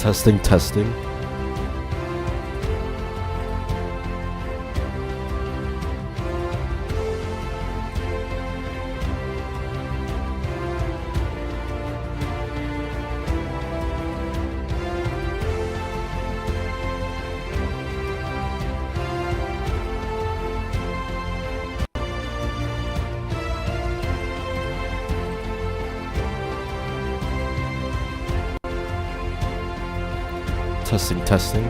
Testing, testing. Testing, testing.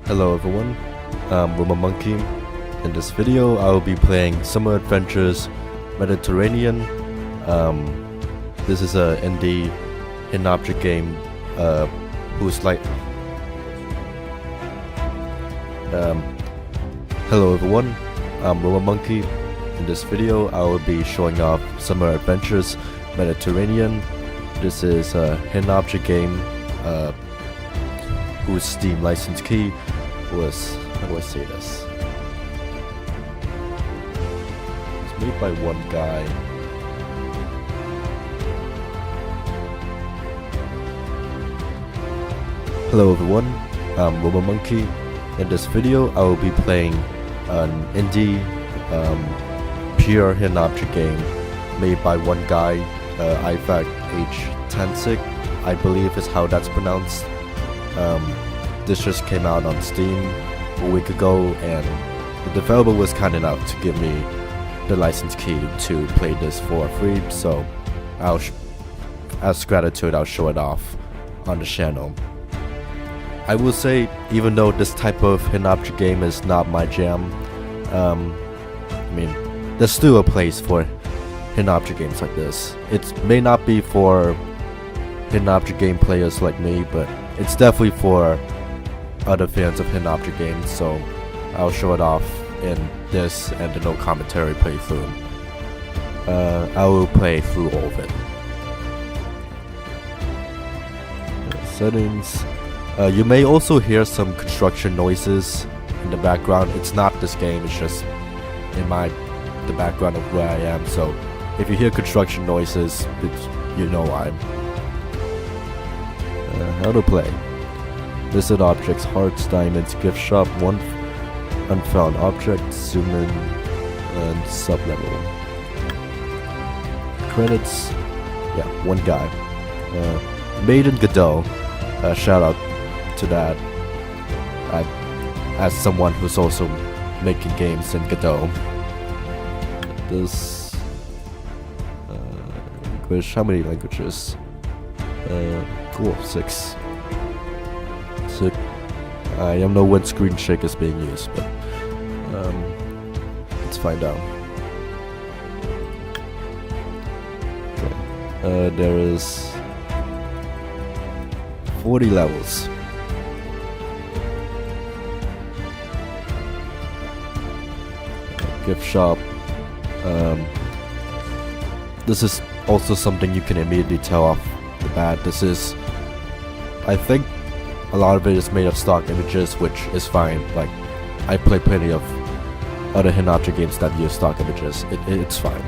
Hello everyone, I'm a monkey. In this video I will be playing Summer Adventures Mediterranean. This is a indie hidden object game who's like hello everyone, I'm a monkey. In this video I will be showing off Summer Adventures Mediterranean. This is a hidden object game whose Steam license key was, how do I say this? It's made by one guy. Hello everyone, I'm Robo Monkey. In this video I will be playing an indie pure hidden object game made by one guy, Ivan Hadži-Tančić, I believe is how that's pronounced. This just came out on Steam a week ago, and the developer was kind enough to give me the license key to play this for free, so as gratitude I'll show it off on the channel. I will say, even though this type of hidden object game is not my jam, I mean, there's still a place for hidden object games like this. It may not be for hidden object game players like me, but it's definitely for other fans of hidden object games, so I'll show it off in this and the no commentary playthrough. I will play through all of it. Settings. You may also hear some construction noises in the background. It's not this game, it's just in the background of where I am, so if you hear construction noises, you know why. How to play. Visit objects, hearts, diamonds, gift shop, one unfound object, zoom in, and sub-level. Credits, yeah, one guy. Made in Godot, shout out to that. As someone who's also making games in Godot. This, English, how many languages? Cool, 6. I am know when screen shake is being used, but let's find out. Okay. There is 40 levels. Gift shop. This is also something you can immediately tell off the bat. This is, I think, a lot of it is made of stock images, which is fine. Like, I play plenty of other hidden object games that use stock images. It's fine.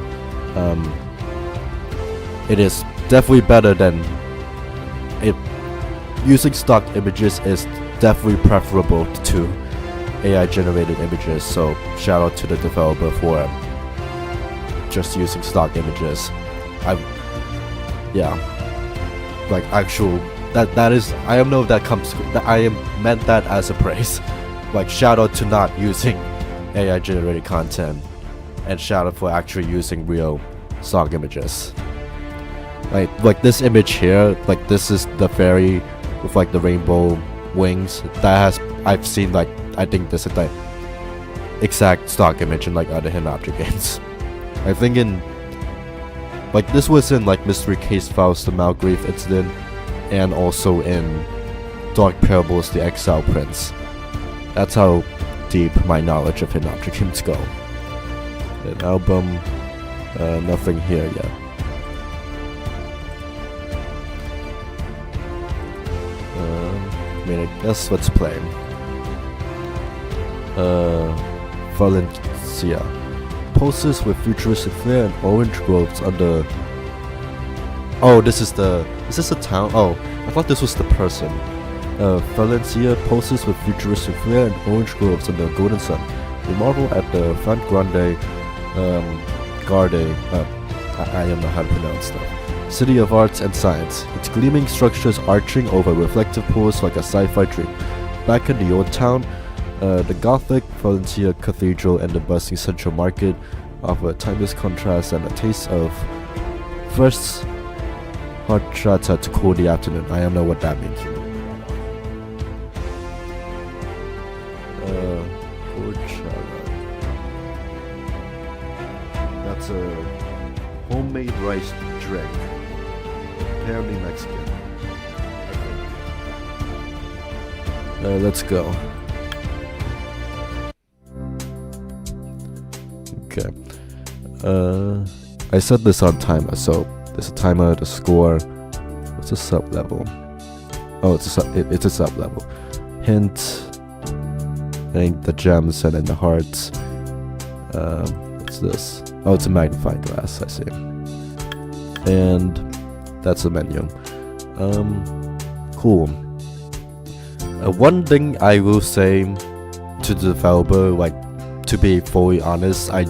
It is definitely better than using stock images is definitely preferable to AI generated images, so shout out to the developer for just using stock images. Like actual that is, I don't know if that comes, I am meant that as a praise. Like shout out to not using AI generated content, and shout out for actually using real stock images. Like this image here, like this is the fairy with like the rainbow wings. I've seen, like, I think this is like exact stock image in like other hidden object games. I think in like this was in like Mystery Case Files, the Malgrave Incident, and also in Dark Parables, the Exile Prince. That's how deep my knowledge of hidden object games go. An album, nothing here yet. I guess let's play. Valencia. Poses with futuristic flair and orange groves under. Oh, is this a town? Oh, I thought this was the person. Valencia poses with futuristic flair and orange groves under the golden sun. We marvel at the Front Grande Garde. I don't know how to pronounce that. City of Arts and Science. Its gleaming structures arching over reflective pools like a sci-fi dream. Back in the old town, the Gothic Valencia Cathedral and the bustling central market offer a timeless contrast and a taste of first horchata to cool the afternoon. I don't know what that means. Horchata. That's a homemade rice drink. Apparently Mexican. Let's go. Okay. I set this on timer, so there's a timer, the score. What's a sub level? Oh, it's a sub level. Hint. I think the gems and then the hearts. What's this? Oh, it's a magnifying glass, I see. And that's the menu. Cool. One thing I will say to the developer, like, to be fully honest, I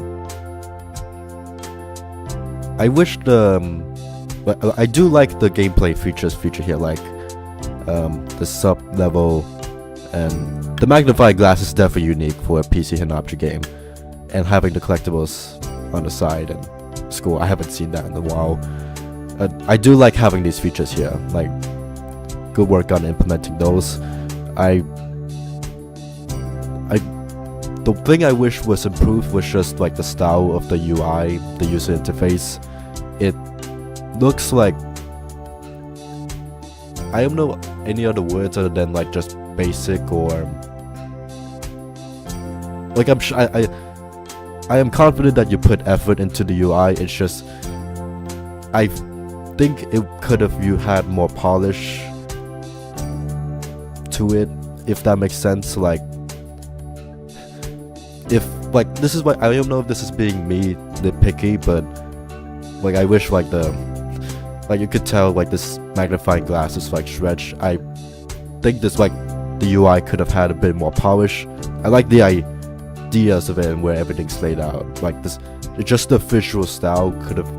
wish I do like the gameplay feature here, like the sub level and the magnifying glass is definitely unique for a PC hidden object game, and having the collectibles on the side and school, I haven't seen that in a while. I do like having these features here, like good work on implementing those. The thing I wish was improved was just like the style of the UI, the user interface. It looks like, I don't know any other words other than like just basic, or like I am confident that you put effort into the UI. It's just I think it could have had more polish to it, if that makes sense. Like, if like this is what, I don't know if this is being me nitpicky, but like I wish like you could tell like this magnifying glass is like stretched. I think this like the UI could have had a bit more polish. I like the ideas of it and where everything's laid out. Like this, just the visual style could have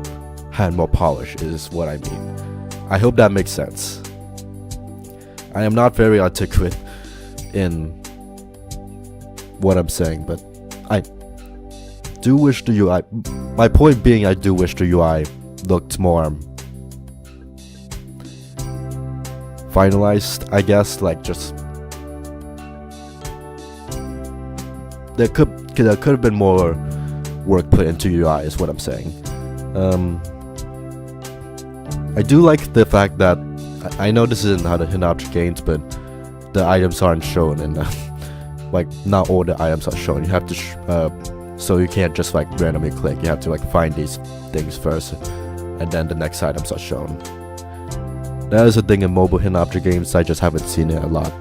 had more polish is what I mean. I hope that makes sense. I am not very articulate in what I'm saying, but I do wish the UI, my point being, I do wish the UI looked more finalized, I guess. Like, just there could have been more work put into UI is what I'm saying. I do like the fact that, I know this isn't how the hidden object games, but the items aren't shown, and like not all the items are shown. You have to so you can't just like randomly click. You have to like find these things first, and then the next items are shown. That is a thing in mobile hidden object games. I just haven't seen it a lot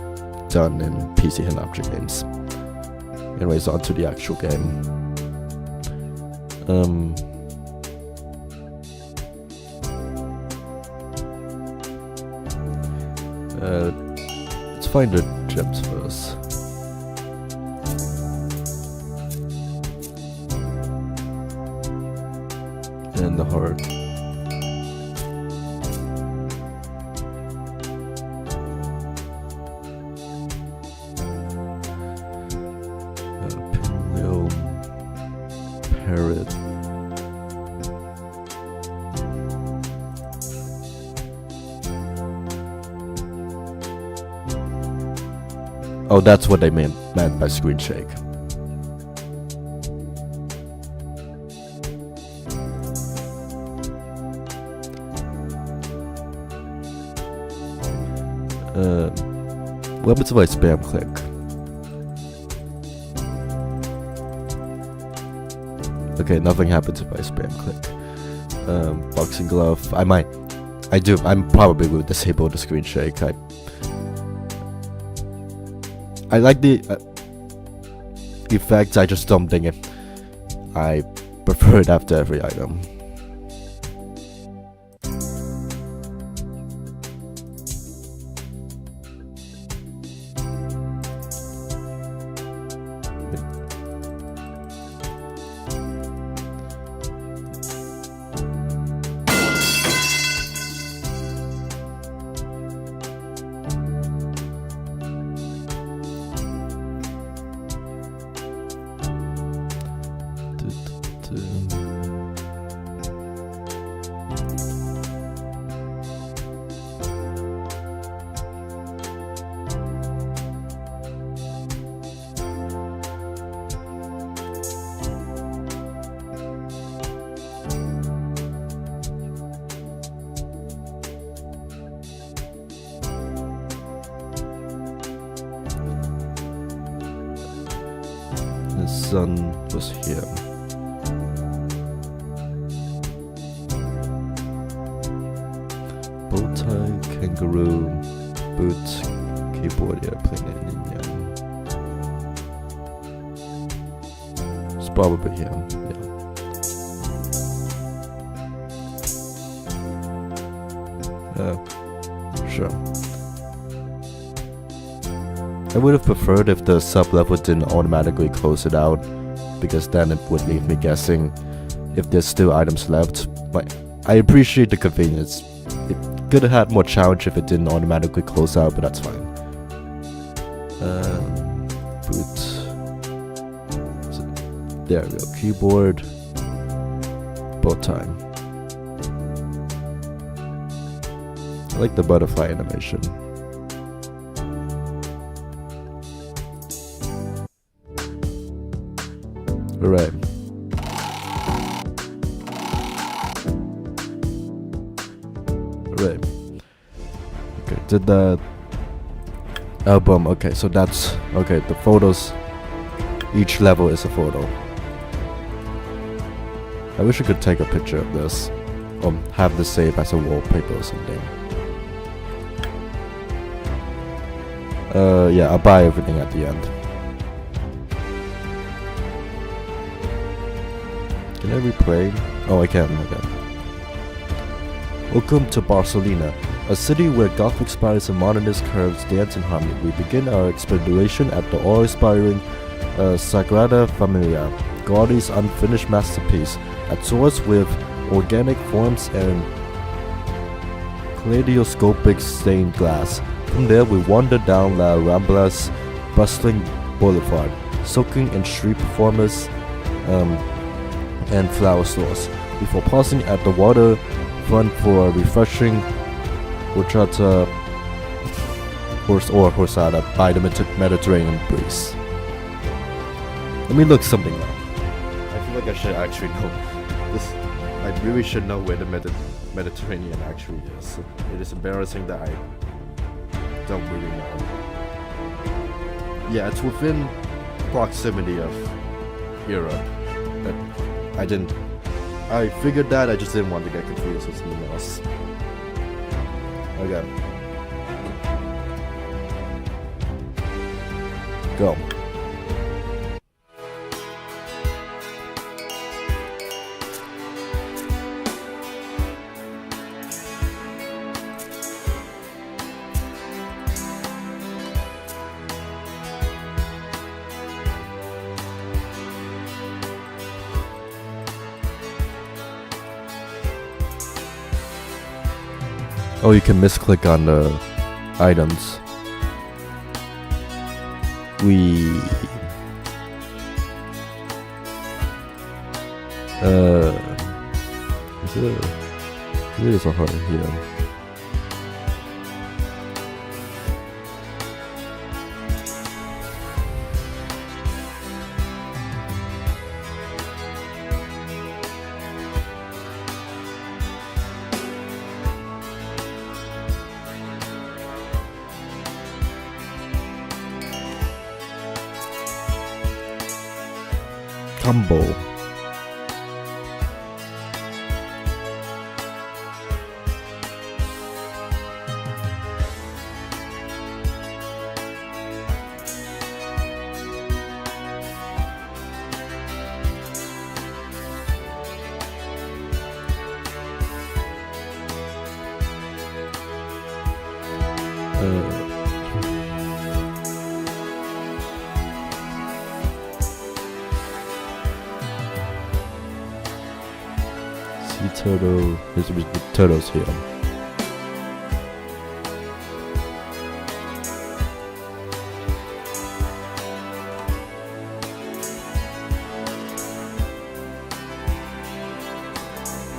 done in PC hidden object games. Anyways, on to the actual game. Let's find the gems first. And the heart. Pinwheel. Parrot. Oh, that's what they meant by screen shake. What happens if I spam click? Okay, nothing happens if I spam click. Boxing glove. I'm probably will disable the screen shake. I like the effects, I just don't think it. I prefer it after every item. The sun was here. Bowtie, kangaroo, boots, keyboard, airplane, and yin. It's probably him, yeah. Sure. I would have preferred if the sub-level didn't automatically close it out, because then it would leave me guessing if there's still items left. But I appreciate the convenience. It could have had more challenge if it didn't automatically close out, but that's fine. Boot. So, there we go. Keyboard. Bow tie. I like the butterfly animation. Alright. Alright. Okay, did that album. Okay, so that's okay. The photos, each level is a photo. I wish I could take a picture of this, or have this save as a wallpaper or something. Yeah, I'll buy everything at the end. Can I replay? Oh, I can. Okay. Welcome to Barcelona, a city where Gothic spires and modernist curves dance in harmony. We begin our exploration at the awe-inspiring Sagrada Familia, Gaudi's unfinished masterpiece, at source with organic forms and kaleidoscopic stained glass. From there, we wander down La Rambla's bustling boulevard, soaking in street performers and flower stores, before pausing at the waterfront for a refreshing horchata horsada by the Mediterranean breeze. Let me look something up. I feel like I should actually know this. I really should know where the Mediterranean actually is. It is embarrassing that I don't really know. Yeah, it's within proximity of Europe. But I figured that, I just didn't want to get confused with something else. Okay. Go. Oh, you can misclick on the items. It is so hard here. Tumble. Sea turtle. There's turtles here.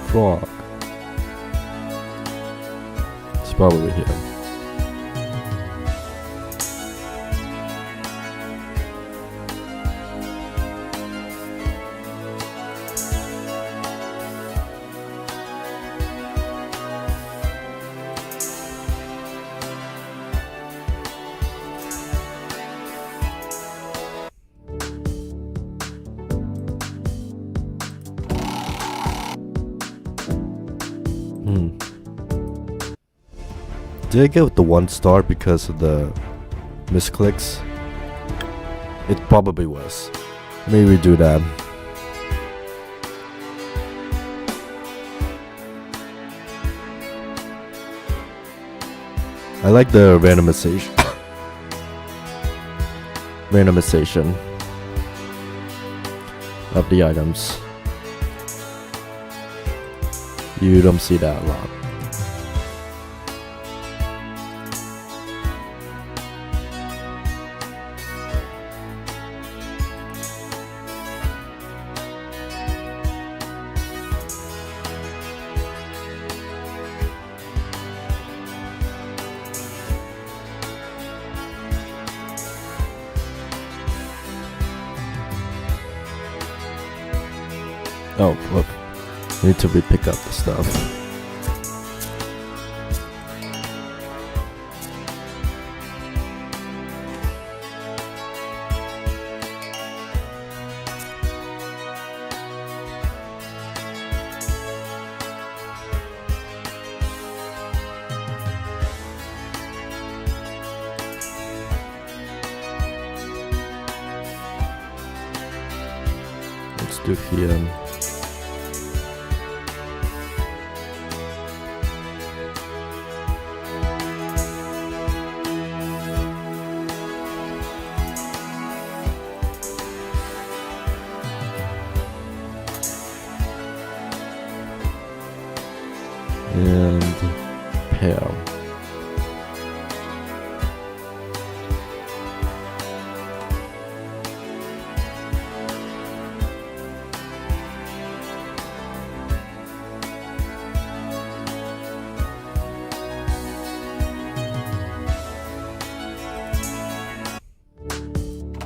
Frog. It's probably here. Did I get the 1 star because of the misclicks? It probably was. Maybe do that. I like the randomization. Randomization of the items. You don't see that a lot. Oh, look. I need to re-pick up the stuff. Let's do here. And pale.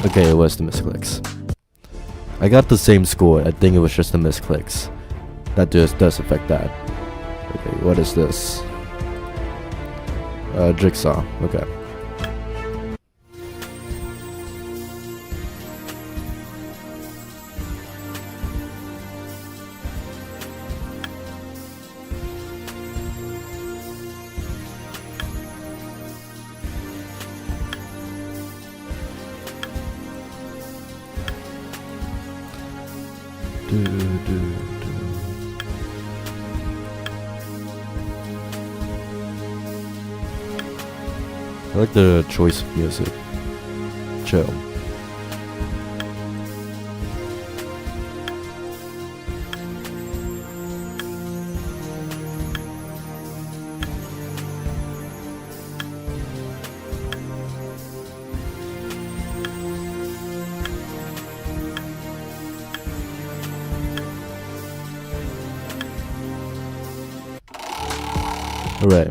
Okay, it was the misclicks. I got the same score. I think it was just the misclicks. That just does affect that. Okay, what is this? Jigsaw. Okay. I like the choice of music. Chill. Hooray.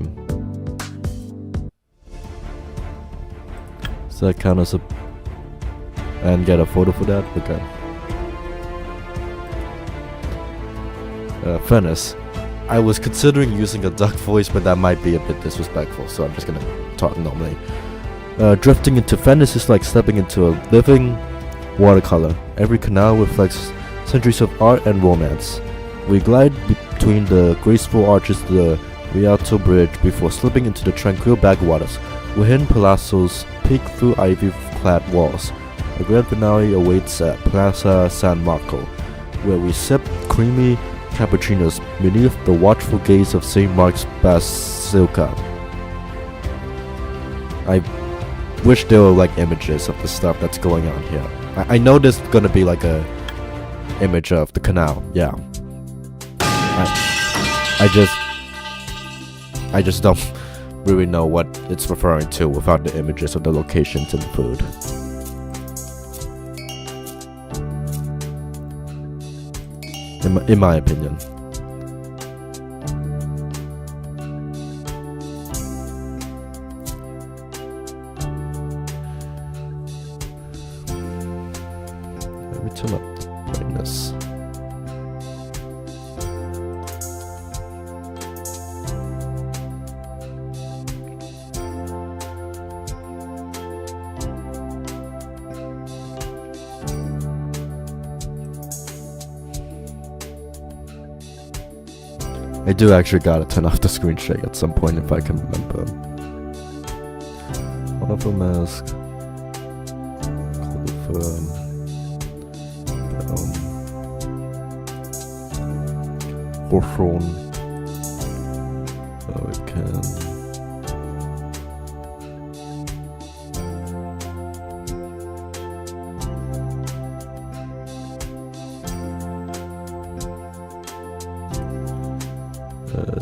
Does that count as a... and get a photo for that? Okay. Fairness. I was considering using a duck voice, but that might be a bit disrespectful, so I'm just gonna talk normally. Drifting into Venice is like stepping into a living watercolor. Every canal reflects centuries of art and romance. We glide between the graceful arches of the Rialto Bridge before slipping into the tranquil backwaters, wherein palazzos peek through ivy-clad walls. A grand finale awaits at Plaza San Marco, where we sip creamy cappuccinos beneath the watchful gaze of St. Mark's Basilica. I wish there were like images of the stuff that's going on here. I know there's gonna be like a image of the canal, yeah. I just don't really know what it's referring to without the images of the locations and the food. In my opinion. Let me turn up the brightness. I do actually gotta turn off the screen shake at some point if I can remember. One of them is Hawthorne. So we can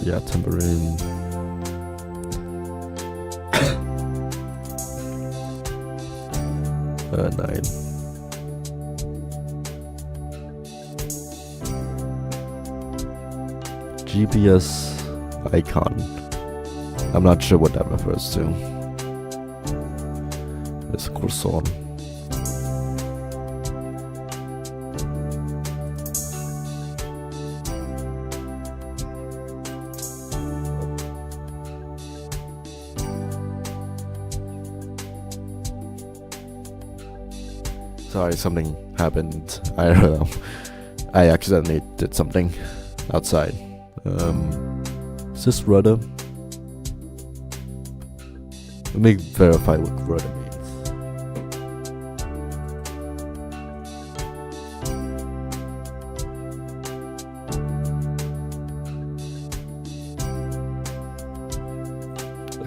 yeah, tambourine. 9. GPS icon. I'm not sure what that refers to. It's croissant. Sorry, something happened. I don't know. I accidentally did something outside. Is this rudder? Let me verify what rudder means.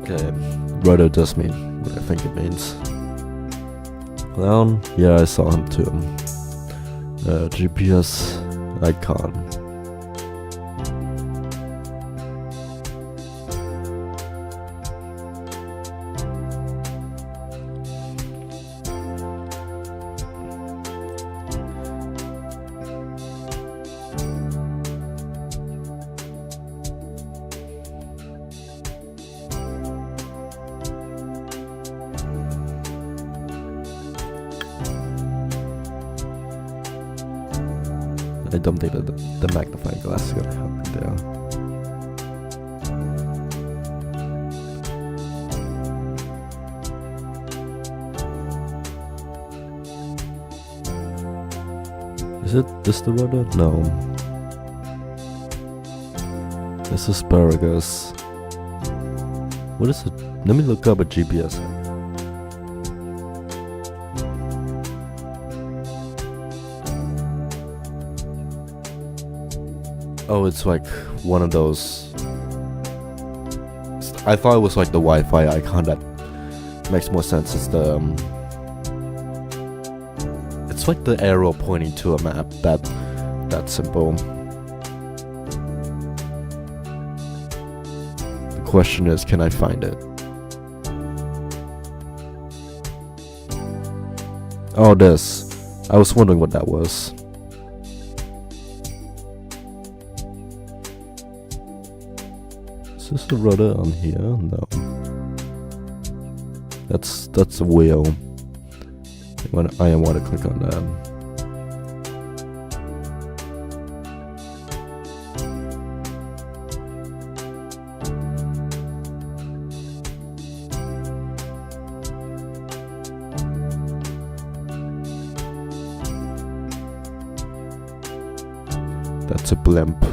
Okay, rudder does mean what I think it means. Clown? Yeah, I saw him too. GPS icon. I don't think that the magnifying glass is gonna help me there. Is this the rudder? No. This is asparagus. What is it? Let me look up a GPS. Oh, it's like one of those. I thought it was like the Wi-Fi icon. That makes more sense. It's the. It's like the arrow pointing to a map. That simple. The question is, can I find it? Oh, this. I was wondering what that was. Is this a rudder on here? No. That's a wheel. I want to click on that. That's a blimp.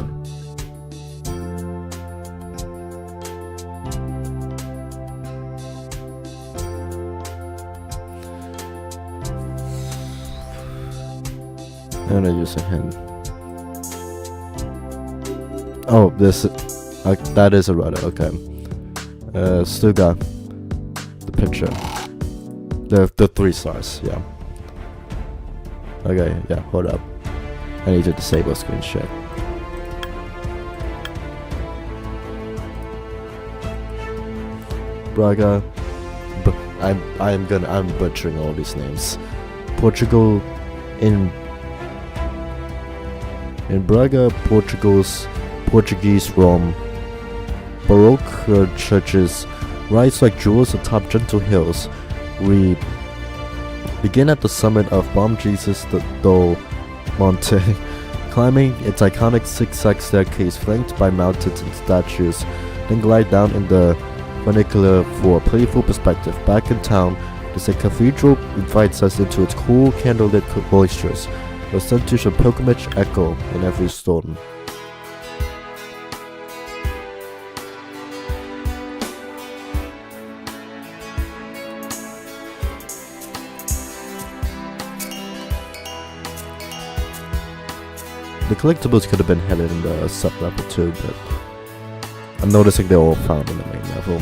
And I use a hint. Oh, this that is a rudder. Okay. Still got the picture. The 3 stars. Yeah. Okay. Yeah. Hold up. I need to disable screen share. Braga. I'm butchering all these names. Portugal. In Braga, Portuguese Rome, Baroque churches rise like jewels atop gentle hills. We begin at the summit of Bom Jesus do Monte, climbing its iconic zigzag staircase flanked by mountains and statues, then glide down in the funicular for a playful perspective. Back in town, the cathedral invites us into its cool, candlelit cloisters. The sense of pilgrimage echo in every stone. The collectibles could have been hidden in the sub-level too, but I'm noticing they're all found in the main level.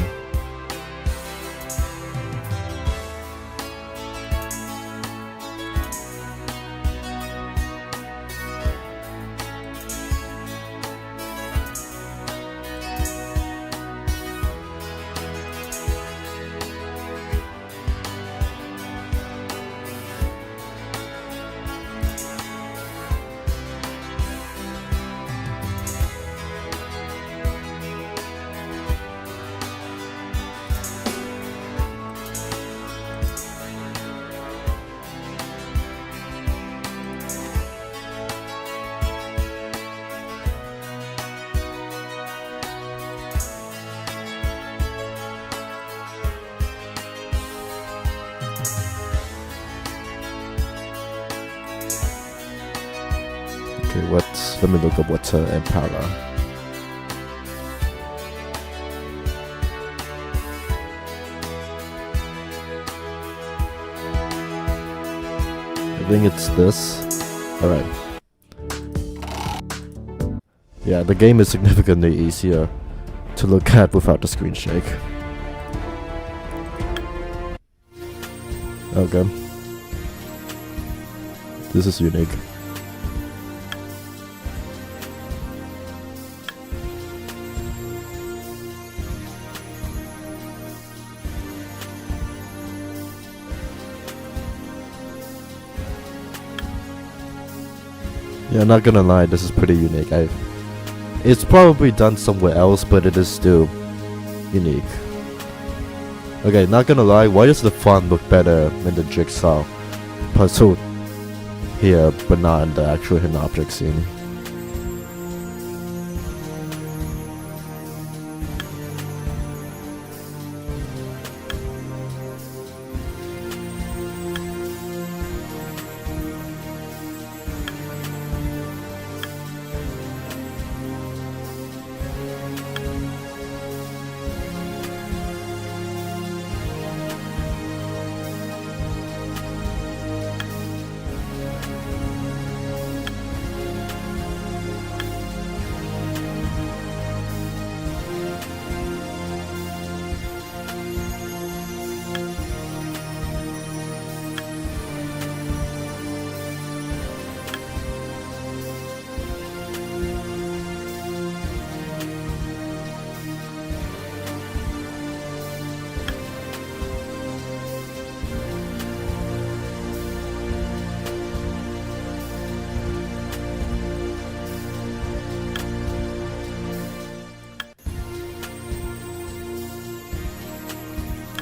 Okay, let me look up what's Impala. I think it's this. Alright. Yeah, the game is significantly easier to look at without the screen shake. Okay. This is unique. Yeah, not gonna lie, this is pretty unique. It's probably done somewhere else, but it is still unique. Okay, not gonna lie, why does the font look better in the jigsaw puzzle here, but not in the actual hidden object scene?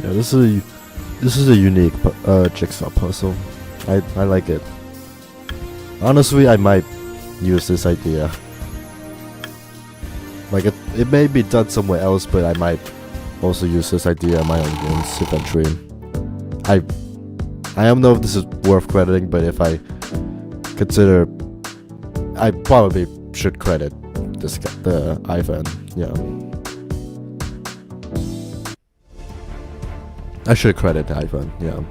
Yeah, this is a unique jigsaw puzzle. I like it. Honestly, I might use this idea. Like it may be done somewhere else, but I might also use this idea in my own games eventually. I don't know if this is worth crediting, but if I consider, I probably should credit this guy, the Ivan. Yeah, I should credit Ivan. Yeah.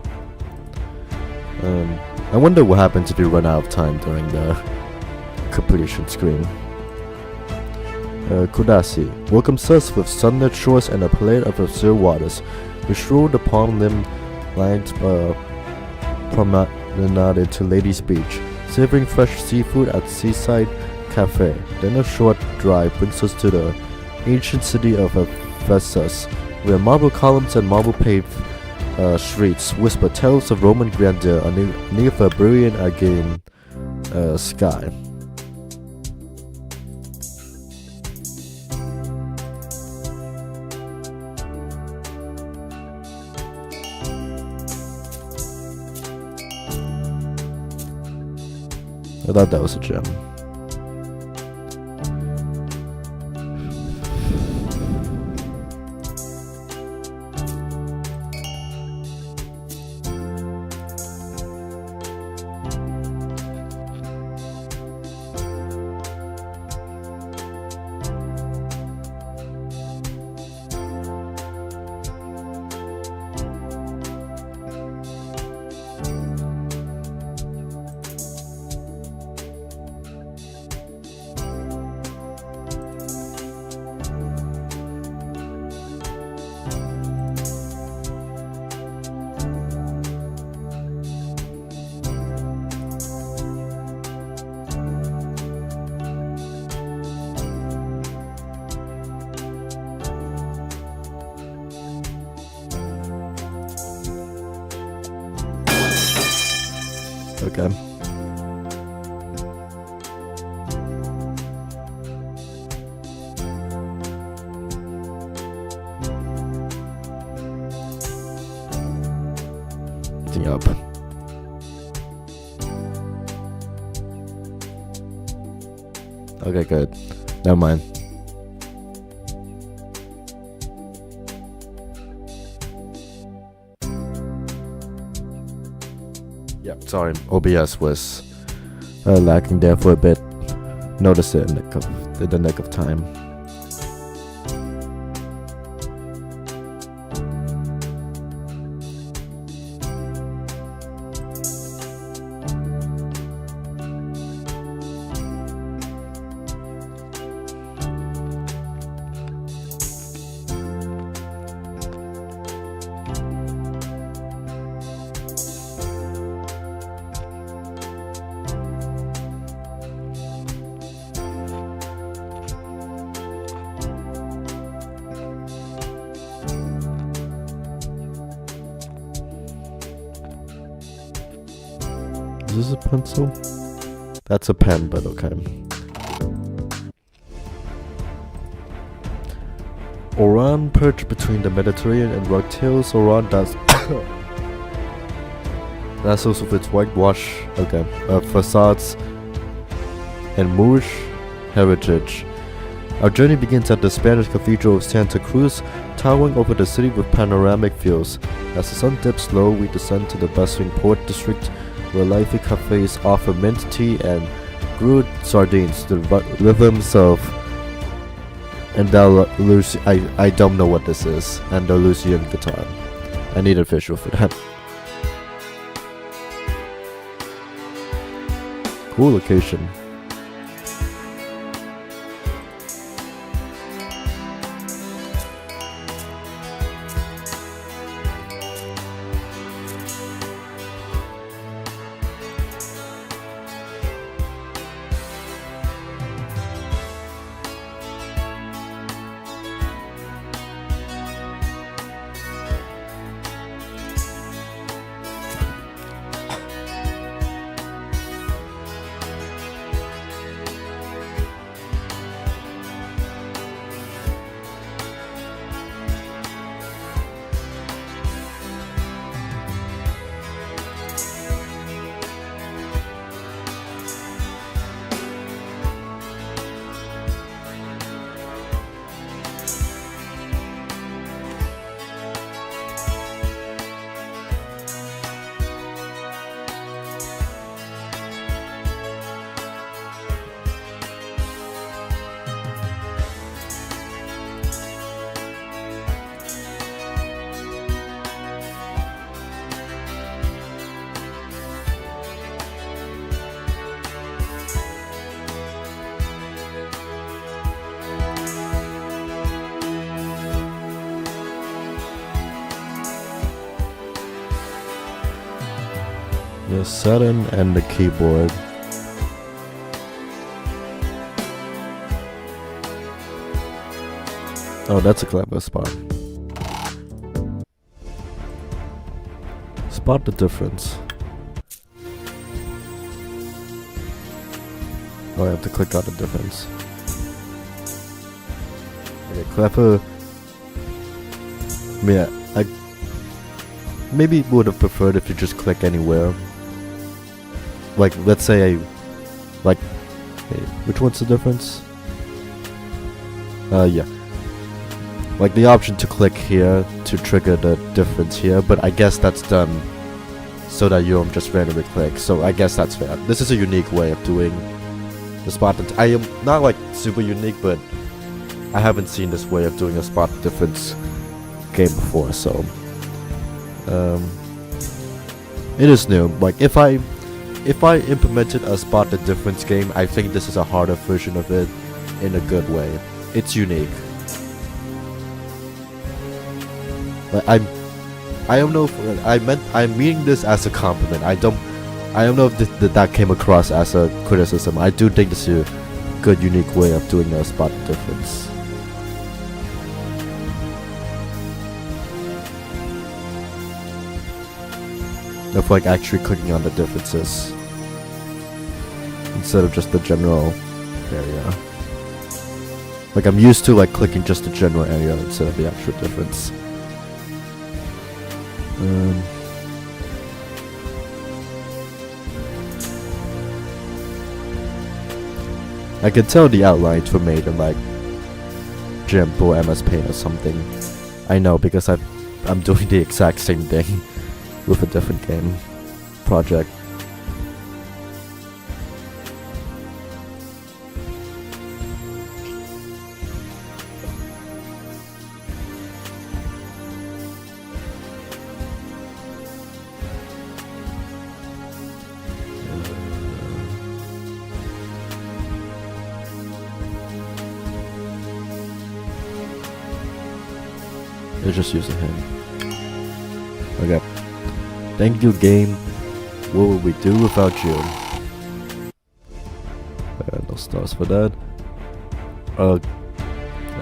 I wonder what happens if you run out of time during the completion screen. Kudasi welcomes us with sunlit shores and a plate of still waters. We strolled upon them lined promenade to Ladies Beach, savoring fresh seafood at Seaside Cafe. Then a short drive brings us to the ancient city of Ephesus, where marble columns and marble paved streets whisper tales of Roman grandeur underneath a brilliant Aegean sky. I thought that was a gem. Okay. Anything up? Okay, good. Never mind. Yep, sorry, OBS was lacking there for a bit. Notice it in the nick of time. Is this a pencil? That's a pen, but okay. Oran perched between the Mediterranean and rock hills. Oran does dazzles with its whitewash facades and Moorish heritage. Our journey begins at the Spanish Cathedral of Santa Cruz, towering over the city with panoramic views. As the sun dips low, we descend to the bustling port district, where lively cafes offer mint tea and grilled sardines to the rhythms of Andalusian. I don't know what this is. Andalusian guitar. I need a visual for that. Cool location. The setting and the keyboard. Oh, that's a clever spot. Spot the difference. Oh, I have to click on the difference. Okay, clever. Yeah, I maybe would have preferred if you just click anywhere. Like, let's say hey, which one's the difference? Yeah. Like the option to click here to trigger the difference here, but I guess that's done so that you don't just randomly click. So I guess that's fair. This is a unique way of doing the spot. I am not like super unique, but I haven't seen this way of doing a spot difference game before. So it is new. Like if I implemented a spot the difference game, I think this is a harder version of it in a good way. It's unique. But I don't know if I'm meaning this as a compliment. I don't know if that came across as a criticism. I do think this is a good, unique way of doing a spot difference. Of like actually clicking on the differences instead of just the general area. Like I'm used to like clicking just the general area instead of the actual difference. I can tell the outlines were made in like GIMP or MS Paint or something. I know because I'm doing the exact same thing with a different game project. Let's just use a hint. Okay. Thank you, game. What would we do without you? No stars for that.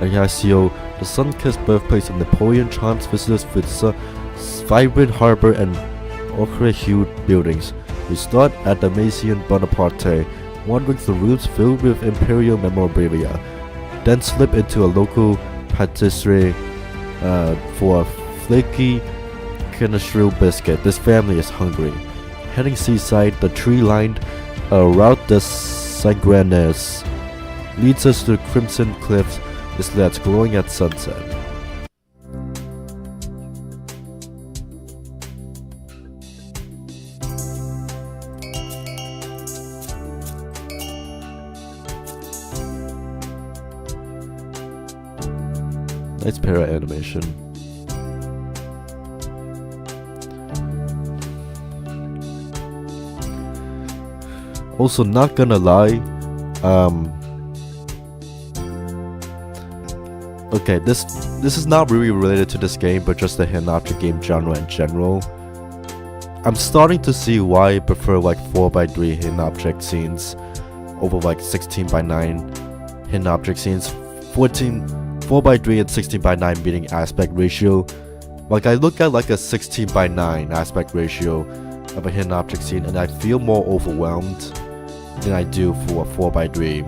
Ajaccio, the sun-kissed birthplace of Napoleon, chance visitors with vibrant harbor and ochre-hued buildings. We start at the Maison Bonaparte, wandering through routes filled with imperial memorabilia, then slip into a local patisserie for a flaky Kenestrel biscuit. This family is hungry. Heading seaside, the tree-lined route des Sangrennes leads us to the crimson cliffs, islets glowing at sunset. Nice para animation. Also, not gonna lie, okay, this is not really related to this game, but just the hidden object game genre in general. I'm starting to see why I prefer like 4x3 hidden object scenes over like 16x9 hidden object scenes. 4x3 and 16x9 meaning aspect ratio. Like I look at like a 16x9 aspect ratio of a hidden object scene and I feel more overwhelmed than I do for a 4x3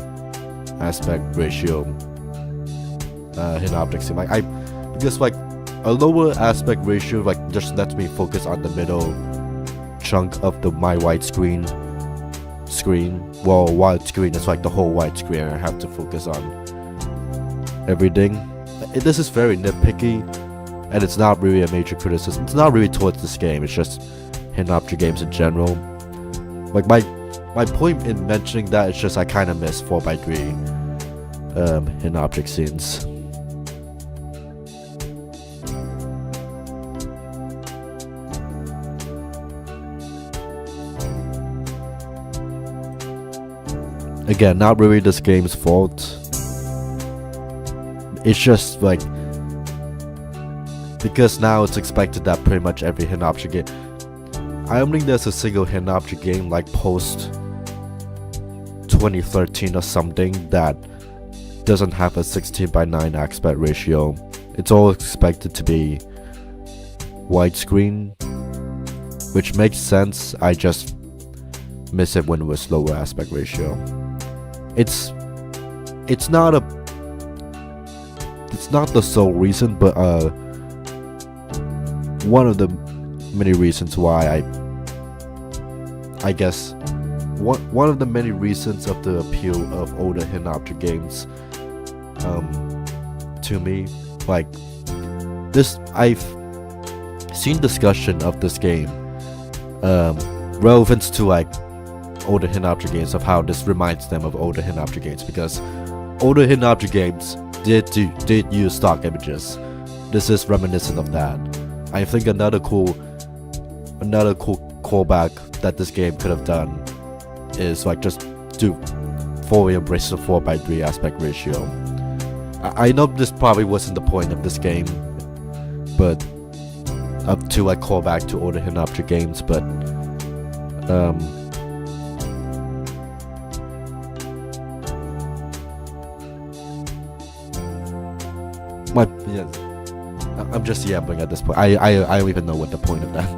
aspect ratio hidden object scene. Like because like a lower aspect ratio like just lets me focus on the middle chunk of my widescreen screen. Well, widescreen is like the whole widescreen. I have to focus on everything. This is very nitpicky, and it's not really a major criticism. It's not really towards this game. It's just hidden object games in general. Like my point in mentioning that is just I kind of miss 4x3 hidden object scenes. Again, not really this game's fault. It's just like because now it's expected that pretty much every hidden object game. I don't think there's a single hidden object game like post 2013 or something that doesn't have a 16:9 aspect ratio. It's all expected to be widescreen, which makes sense. I just miss it when it was lower aspect ratio. It's not the sole reason, but one of the many reasons why I guess one of the many reasons of the appeal of older hidden object games to me. Like this, I've seen discussion of this game relevance to like older hidden object games, of how this reminds them of older hidden object games, because older hidden object games did use stock images. This is reminiscent of that. I think another cool callback that this game could have done is like just do fully embrace the 4:3 aspect ratio. I know this probably wasn't the point of this game, but to like call back to older hidden object games, but I'm just yapping at this point. I don't even know what the point of that.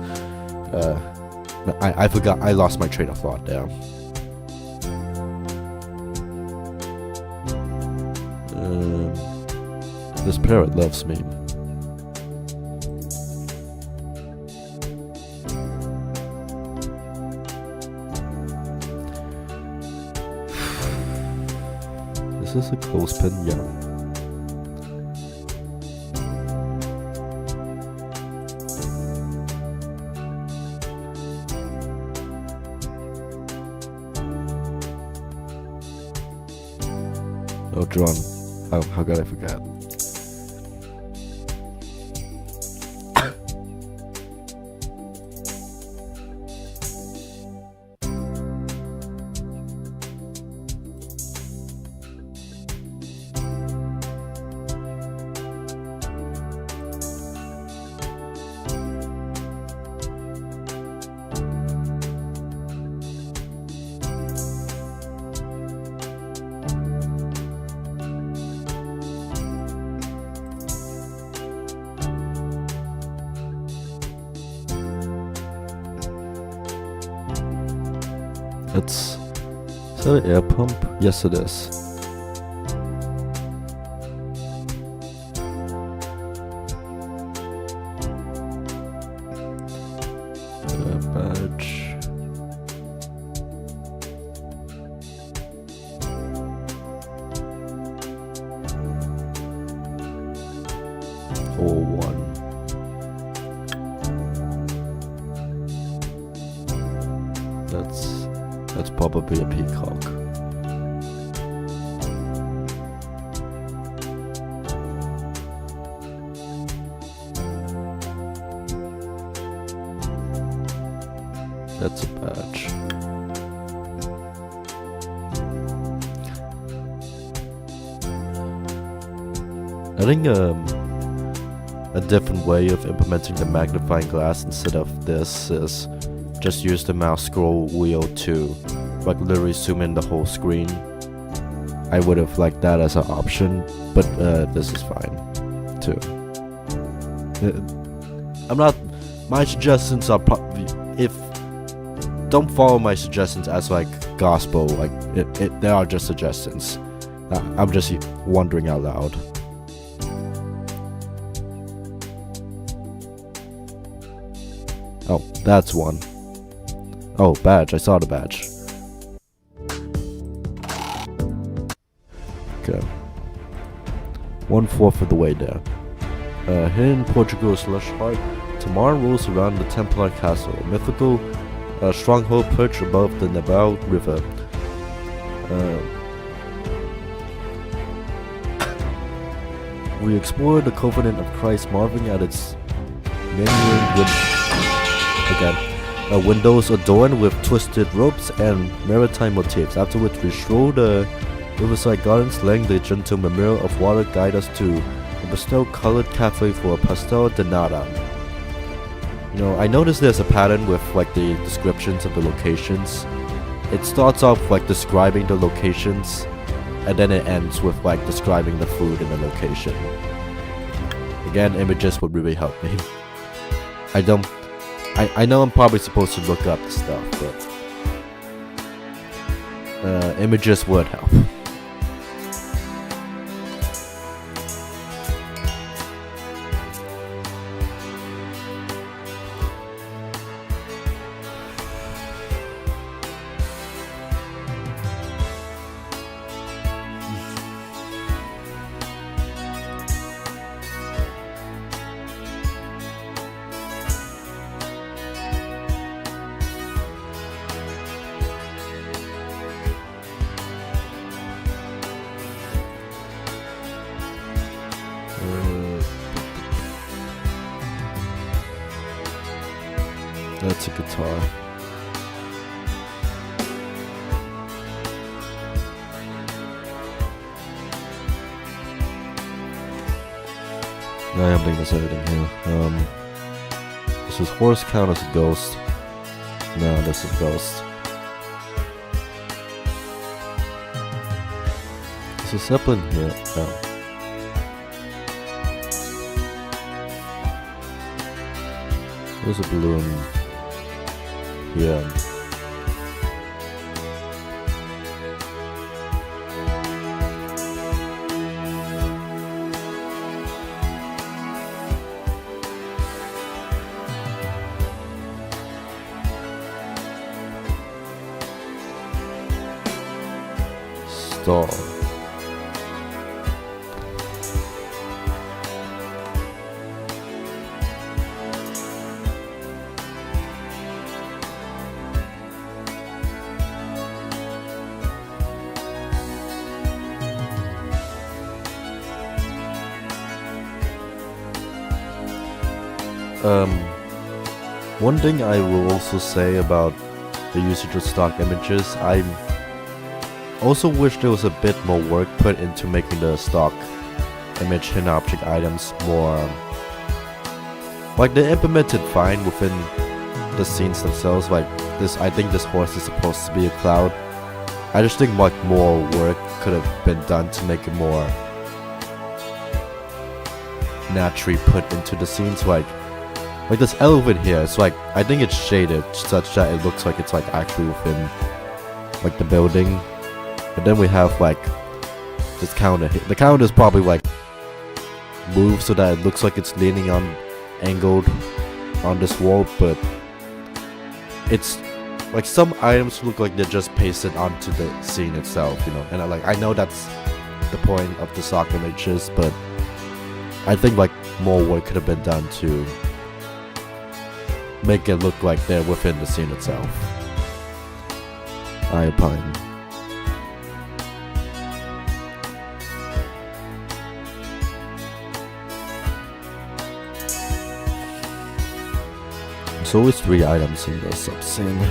I forgot. I lost my train of thought there. This parrot loves me. Is this a clothespin? Yeah. Oh, John. How could I forget? Is that an air pump? Yes, it is. Badge. '01. That's probably a peacock. That's a badge. I think a different way of implementing the magnifying glass instead of this is just use the mouse scroll wheel to like literally zoom in the whole screen. I would have liked that as an option, but this is fine too. My suggestions are don't follow my suggestions as like gospel. Like they are just suggestions. I'm just wondering out loud. Oh, that's one. Oh, badge. I saw the badge. Okay. 1/4 of the way there. Hidden Portugal slush heart. Tomorrow rolls around the Templar Castle, a mythical stronghold perched above the Navarro River. We explore the Covenant of Christ, marveling at its many windows adorned with twisted ropes and maritime motifs. Afterwards, we stroll the riverside gardens, letting the gentle murmur of water guide us to a pastel-colored cafe for a pastel de nata. You know, I noticed there's a pattern with like the descriptions of the locations. It starts off like describing the locations, and then it ends with like describing the food in the location. Again, images would really help me. I know I'm probably supposed to look up the stuff, but images would help. That's a guitar. I think that's everything here. This is horse count as a ghost. No, this is ghost. Is a zeppelin here? No. There's a balloon. Yeah. Star. One thing I will also say about the usage of stock images, I also wish there was a bit more work put into making the stock image hidden object items more like they're implemented fine within the scenes themselves. Like this, I think this horse is supposed to be a cloud. I just think like more work could have been done to make it more naturally put into the scenes. Like this elephant here, it's like, I think it's shaded such that it looks like it's like actually within like the building. But then we have like this counter here. The counter is probably like moved so that it looks like it's leaning on, angled on this wall, but it's like some items look like they're just pasted onto the scene itself, you know. And I know that's the point of the stock images, but I think like more work could have been done to make it look like they're within the scene itself. I opine. There's always 3 items in the sub-scene.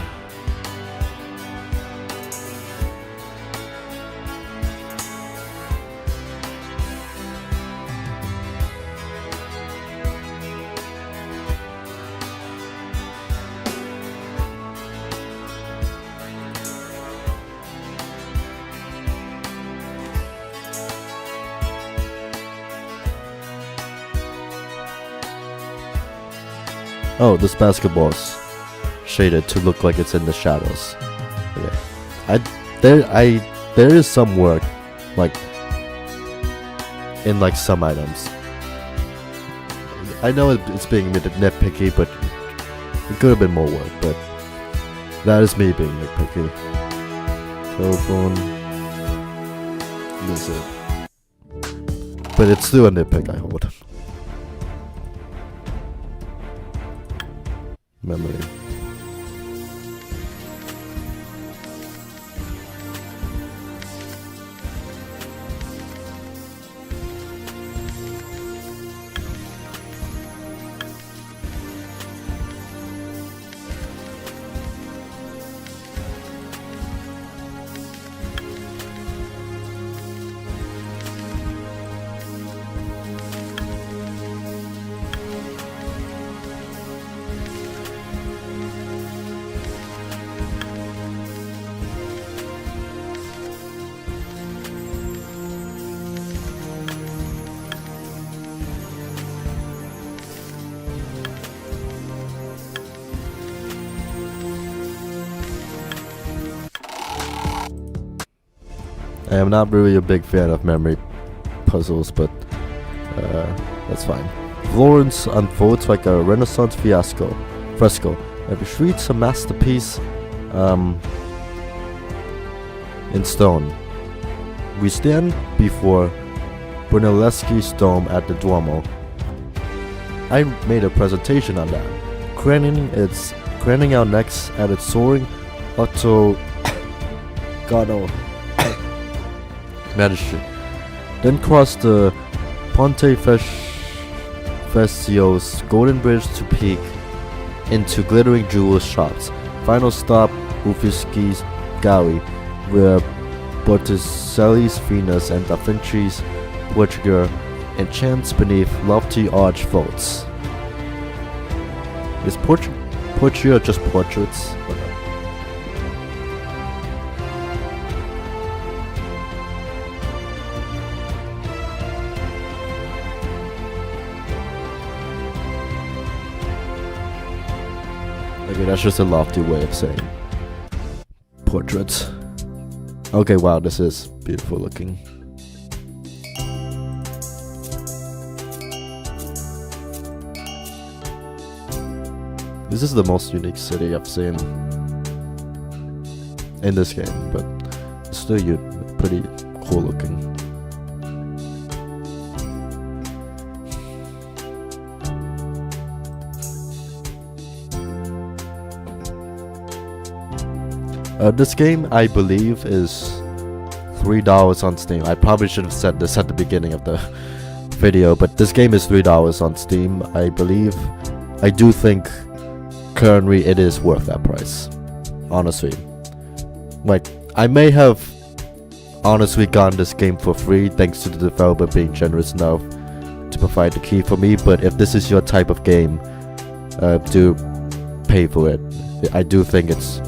Oh, this basketball's shaded to look like it's in the shadows. Okay. There is some work, like in like some items. I know it's being a bit nitpicky, but it could have been more work. But that is me being nitpicky. Telephone. This is it. But it's still a nitpick I hold. Memory. I am not really a big fan of memory puzzles, but that's fine. Florence unfolds like a Renaissance fresco. Every street's a masterpiece in stone. We stand before Brunelleschi's dome at the Duomo. I made a presentation on that, craning our necks at its soaring ottogano majesty. Then cross the Ponte Vecchio's golden bridge to peek into glittering jewel shops. Final stop, Uffizi's Gallery, where Botticelli's Venus and Da Vinci's Portugal enchants beneath lofty arch vaults. Is Portugal just portraits? Okay, that's just a lofty way of saying portraits. Okay, wow, this is beautiful looking. This is the most unique city I've seen in this game, but it's still pretty cool looking. This game, I believe, is $3 on Steam. I probably should have said this at the beginning of the video, but this game is $3 on Steam, I believe. I do think currently it is worth that price, honestly. Like, I may have honestly gotten this game for free thanks to the developer being generous enough to provide the key for me, but if this is your type of game, do pay for it. I do think it's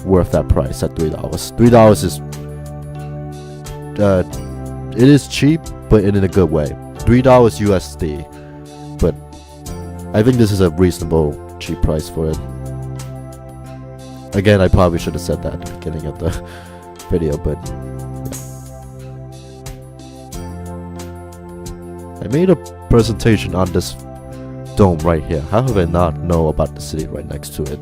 worth that price at $3. $3 is it is cheap, but in a good way. $3 USD, but I think this is a reasonable cheap price for it. Again, I probably should have said that at the beginning of the video, but yeah. I made a presentation on this dome right here. How have I not know about the city right next to it?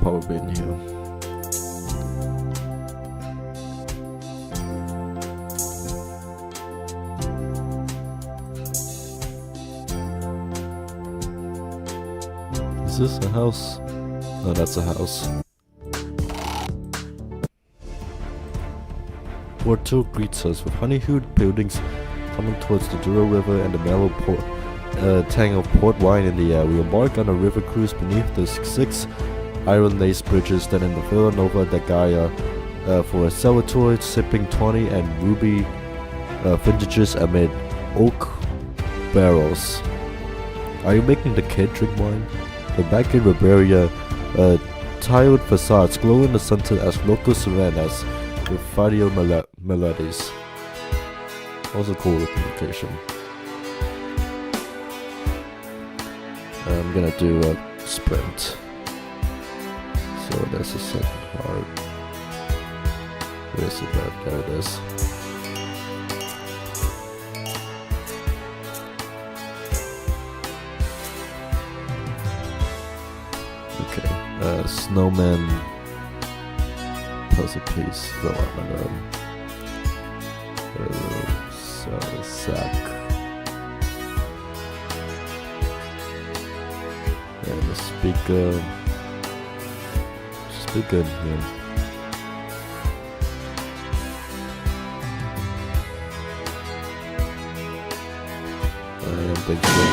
Probably in here. Is this a house? No, that's a house. Porto greets us with honey-hued buildings coming towards the Douro River and the mellow tang of port wine in the air. We embark on a river cruise beneath the 6 iron lace bridges that in the Villanova da Gaia for a Salvatore sipping 20 and ruby vintages amid oak barrels. Are you making the kid drink wine? The back in Riberia, tiled facades glow in the sunset as local savannas with fadio melodies. Also cool looking location. I'm gonna do a sprint. So that's the second part. Where is it? There it is. Okay. Snowman puzzle piece. Sack. And the speaker. Just be good, man. I don't think so.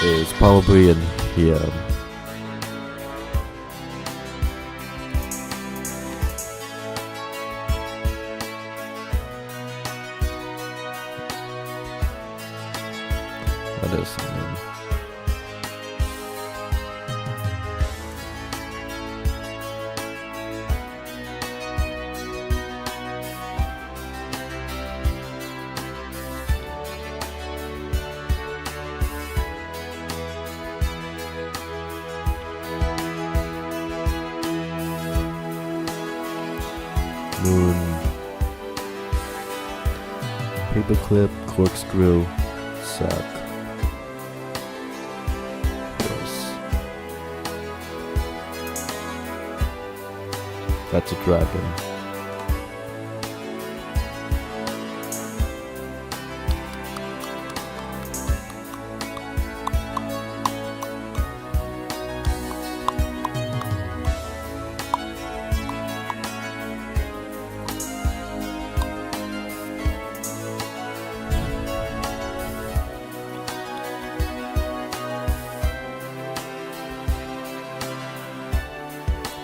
It's probably in here. That is. Moon, paperclip, corkscrew, sack. Yes. That's a dragon.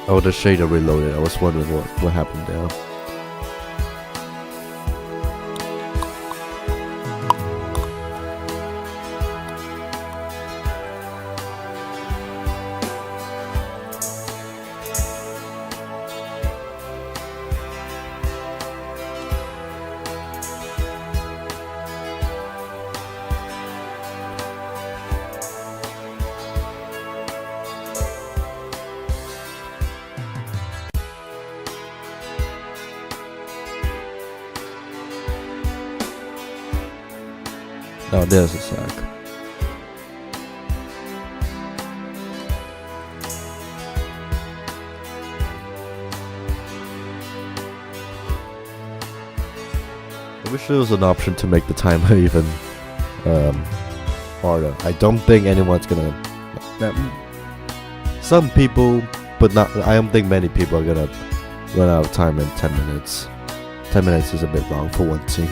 Oh, the shader reloaded. I was wondering what happened there. Oh, there's a sack. I wish there was an option to make the timer even harder. I don't think anyone's gonna. Some people, but not. I don't think many people are gonna run out of time in 10 minutes. 10 minutes is a bit long for one team.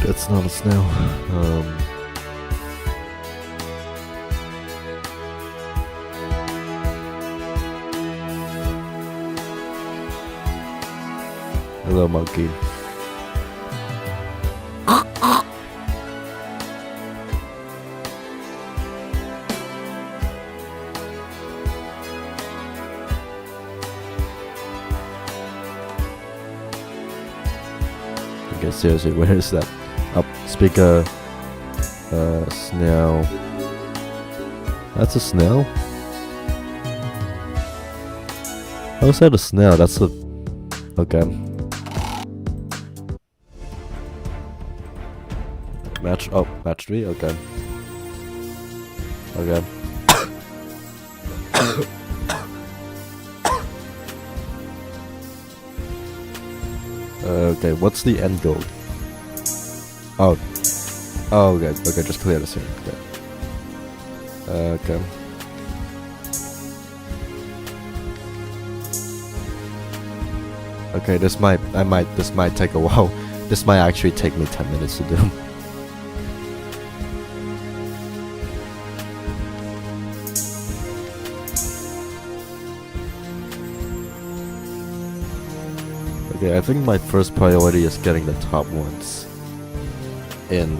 That's not a snail. Hello, monkey. Okay, seriously, where is that? Up, speaker, snail. That's a snail? How is that a snail? That's a... Okay. Match 3, okay. Okay. Okay, what's the end goal? Oh, okay, just clear the scene. Okay. Okay, this might take a while. This might actually take me 10 minutes to do. Okay, I think my first priority is getting the top ones in.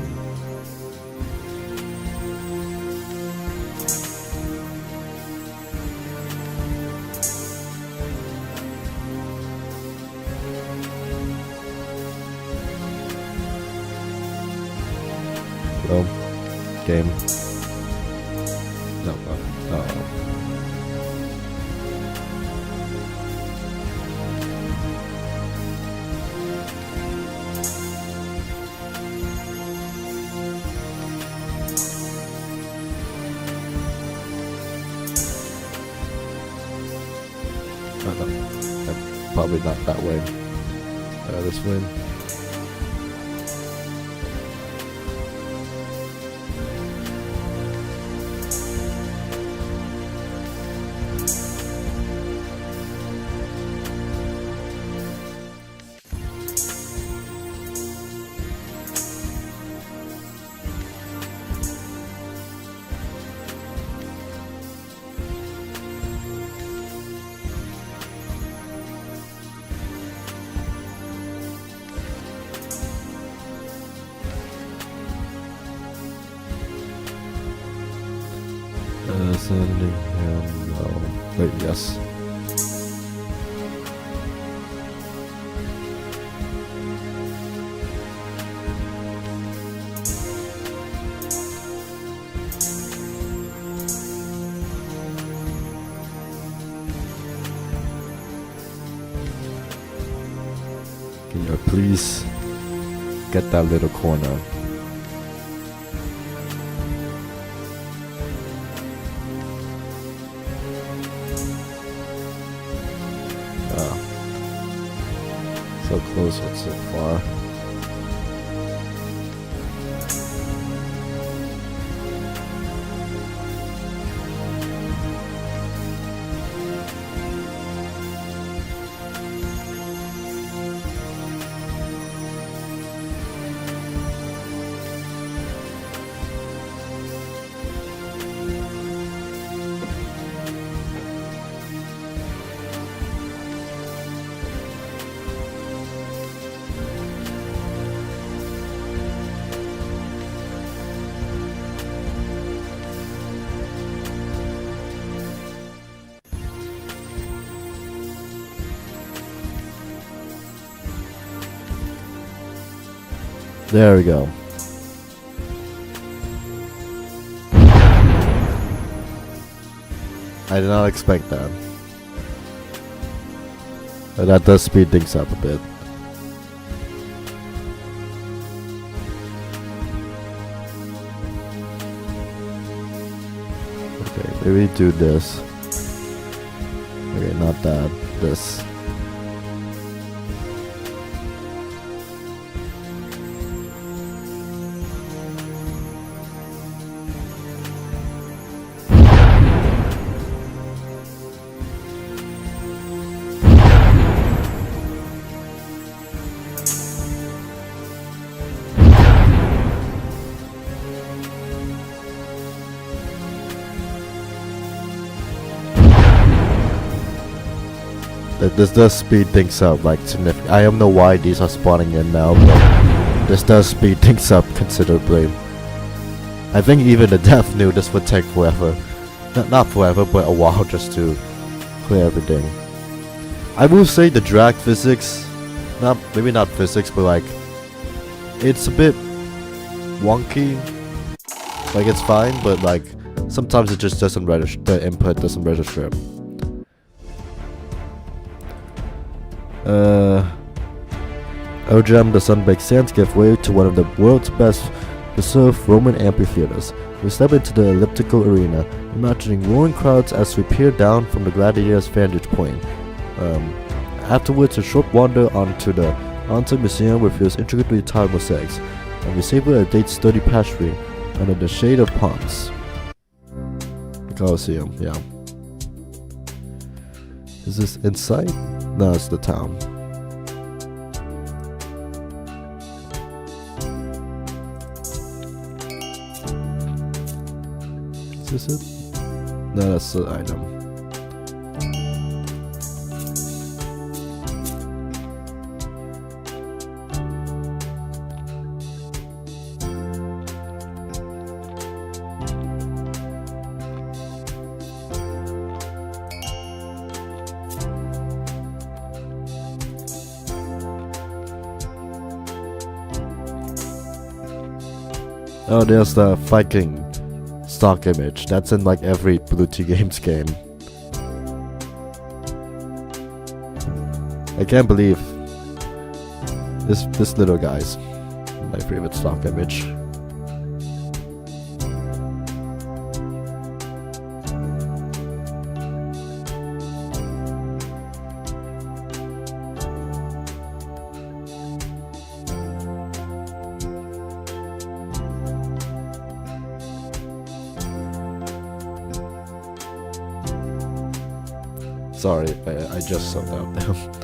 Oh, game. No. Probably not that way. This way. Sending him. No. Wait, yes. Can you please get that little corner? So close but so far. There we go. I did not expect that. But that does speed things up a bit. Okay, maybe do this. Okay, not that. This. This does speed things up like significantly. I don't know why these are spawning in now, but this does speed things up considerably. I think even the dev knew this would take forever. Not forever, but a while just to clear everything. I will say the drag physics, maybe not physics, but like it's a bit wonky. Like it's fine, but like sometimes it just doesn't register. The input doesn't register. OGM, the Sunbaked Sands gave way to one of the world's best to serve Roman amphitheaters. We step into the elliptical arena, imagining roaring crowds as we peer down from the gladiator's vantage point. Afterwards, a short wander onto the Outtake Museum reveals intricately tiled mosaics, and we savor a date's sturdy pastry under the shade of palms. The Colosseum, yeah. Is this inside? No, it's the town. Is this it? No, that's the item. Oh, there's the Viking stock image. That's in like every Blue Tea Games game. I can't believe this little guy's my favorite stock image. Sorry, I just subbed out now.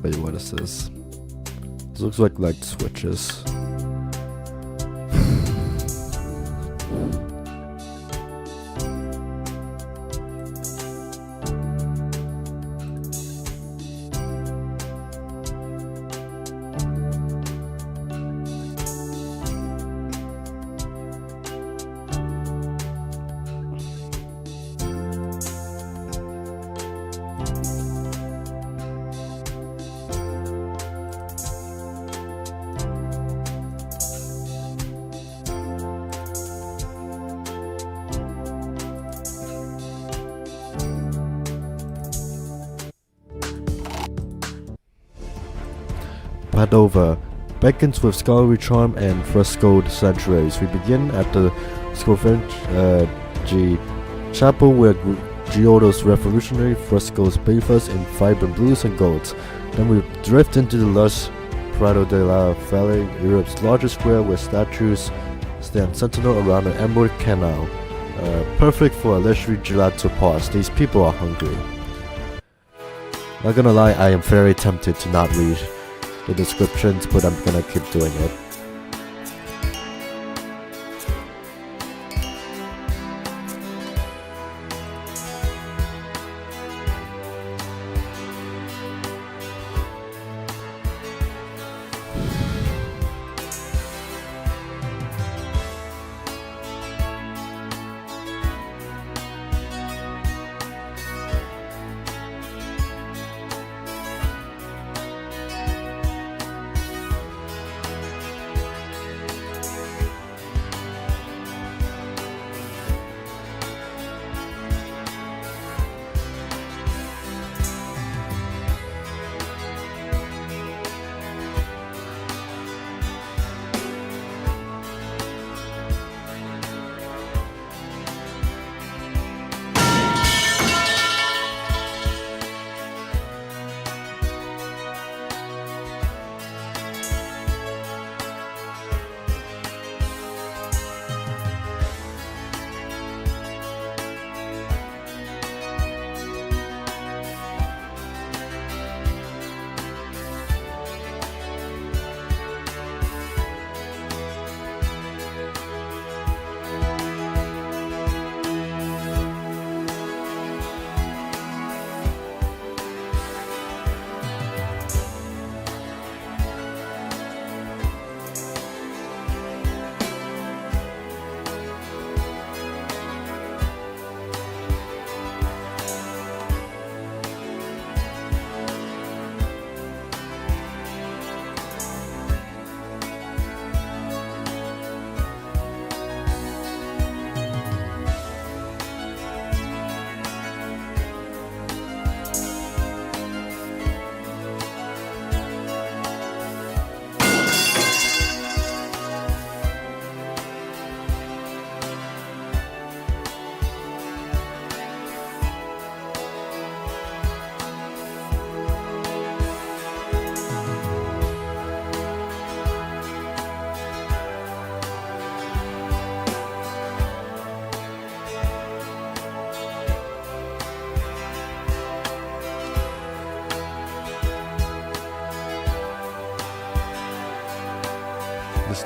Wait, what is this? This looks like light switches. Padova beckons with scholarly charm and frescoed sanctuaries. We begin at the Skillful chapel where Giotto's revolutionary frescoes bathe us in vibrant blues and golds. Then we drift into the lush Prado della Valle, Europe's largest square where statues stand sentinel around an emerald canal. Perfect for a leisurely gelato pause. These people are hungry. Not gonna lie, I am very tempted to not read the descriptions, but I'm gonna keep doing it.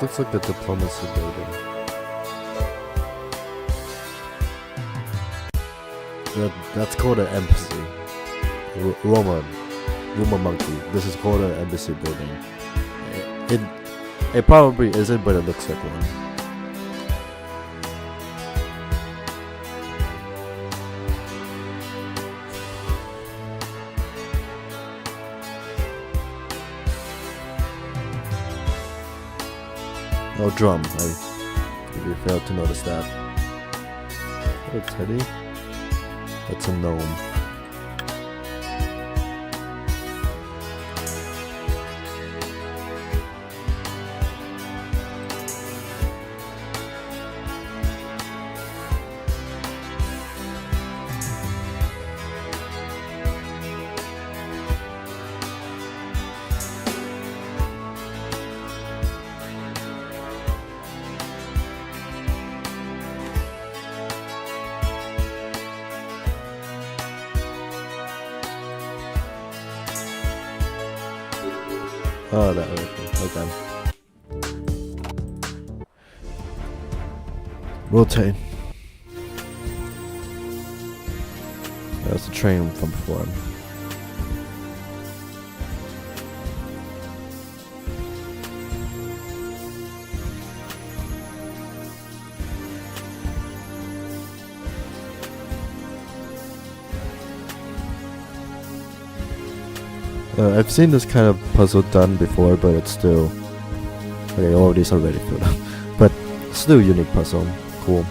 looks like a diplomacy building. That's called an embassy. Roman monkey. This is called an embassy building. It probably isn't, but it looks like one. Oh, drum. I maybe failed to notice that. Oh, Teddy. That's a gnome. Oh, that way. Okay. Rotate. That's the train from before. I've seen this kind of puzzle done before, but it's still... Okay, all of these are already filled up. But still a unique puzzle. Cool.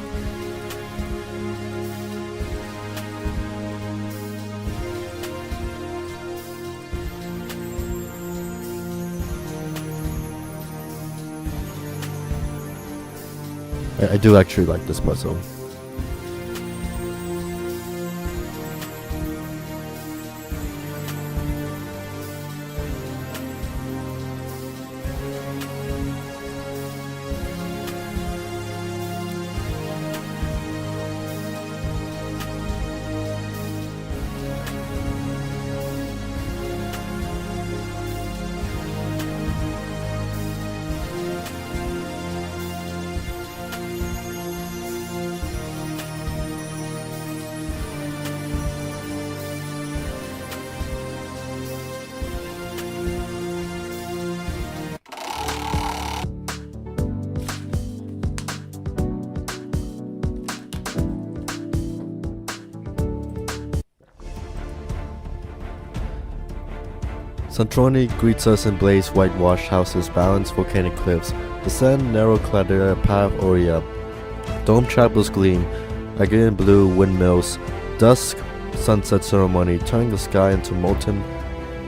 I do actually like this puzzle. Santorini greets us in blazed whitewashed houses, balanced volcanic cliffs, the sand, narrow caldera, path Oria, dome chapels gleam, Aegean blue windmills, dusk, sunset ceremony, turning the sky into molten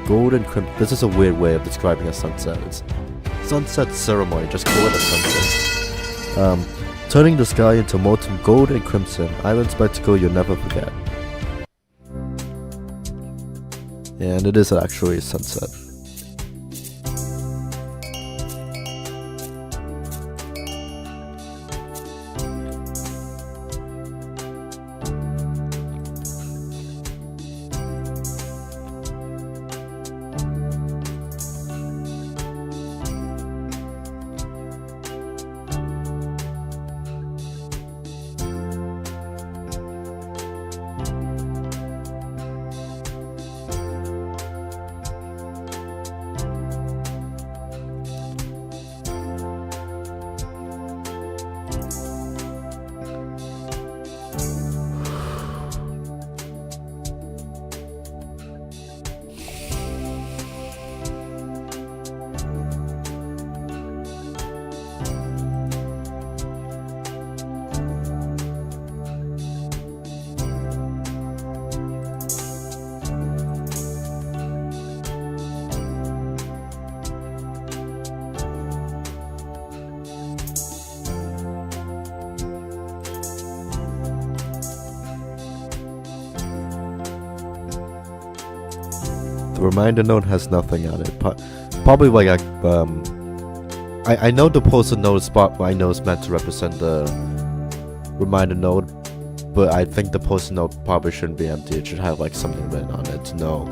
gold and crimson. This is a weird way of describing a sunset. It's sunset ceremony, just call it a sunset. Turning the sky into molten gold and crimson, island spectacle you'll never forget. And it is actually a sunset. The reminder note has nothing on it. Probably like I know the post-it note spot I know is meant to represent the reminder note, but I think the post-it note probably shouldn't be empty. It should have like something written on it to know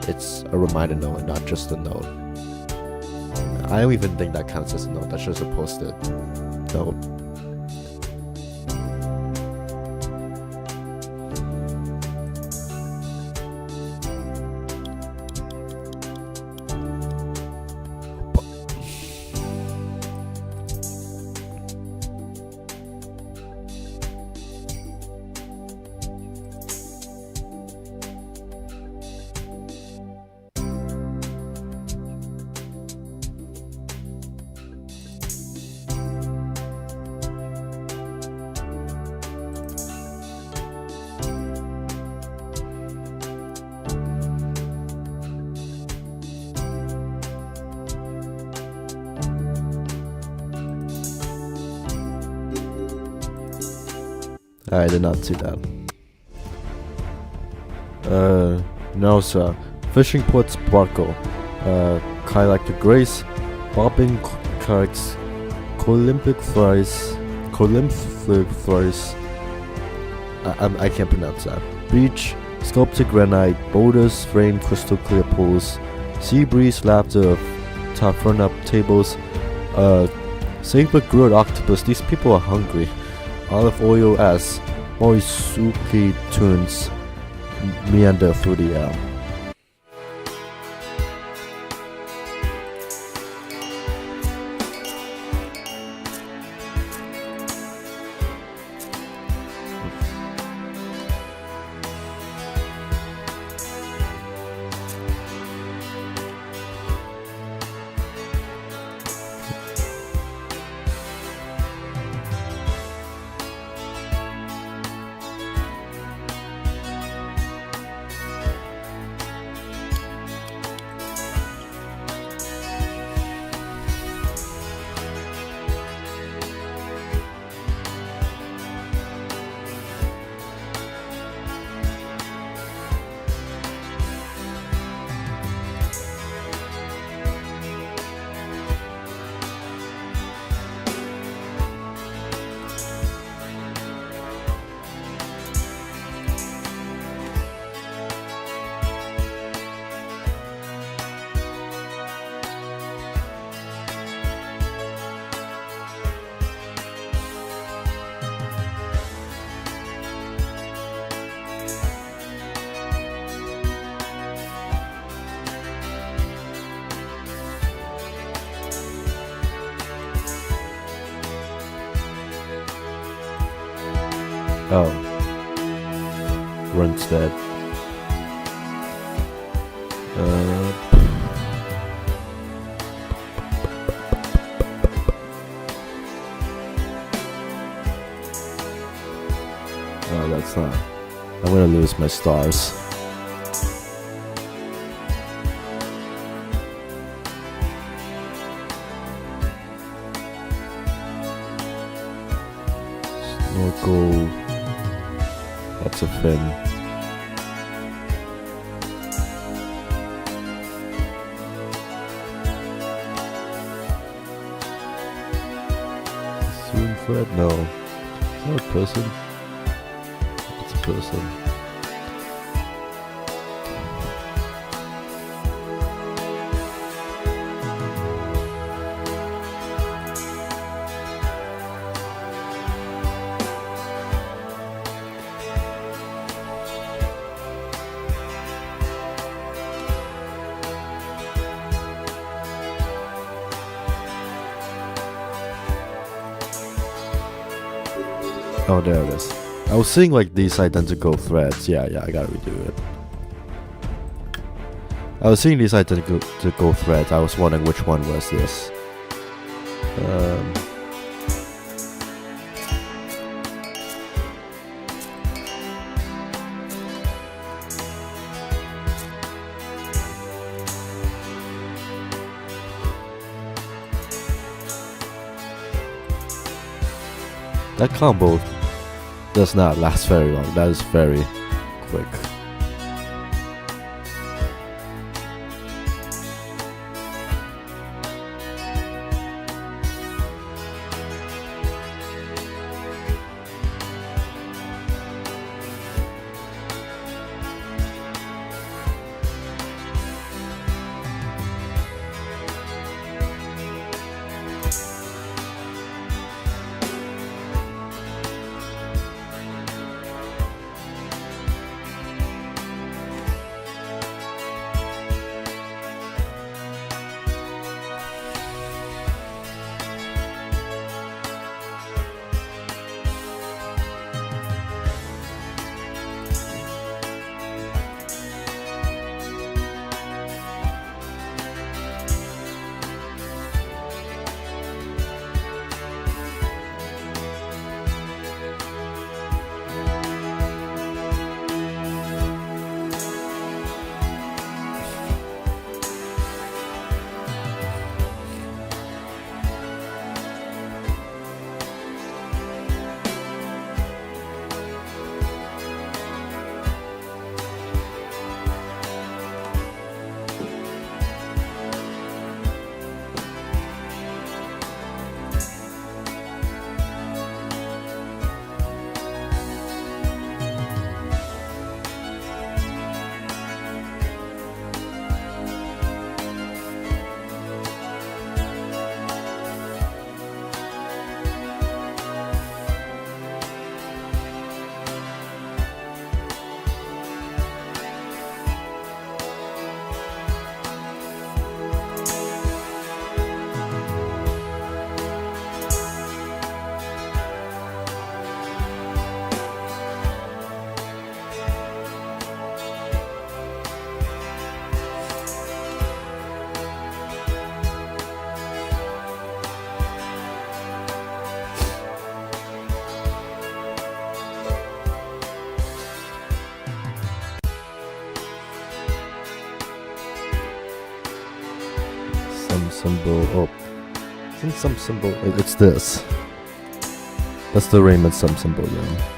it's a reminder note and not just a note. I don't even think that counts as a note. That's just a post-it note. I did not see that. No sir. Fishing port sparkle. Kayak to grace. Bobbing kikes. Colympic fries. I can't pronounce that. Beach. Sculpted granite. Boulders. Framed crystal clear pools. Sea breeze. Laughter of taverna tables. Saber grilled octopus. These people are hungry. Olive oil as Moisuki tunes meander through the air. Oh. Runs dead. Oh, that's not. I'm gonna lose my stars. Snorkel. That's a fin. Swim thread? No. Is that a person? It's a person. Oh, there it is. I was seeing like these identical threads. Yeah, I gotta redo it. I was seeing these identical threads. I was wondering which one was this. That combo does not last very long. That is very quick. symbol. Oh, isn't some symbol? It's this. That's the Raymond sum symbol, yeah.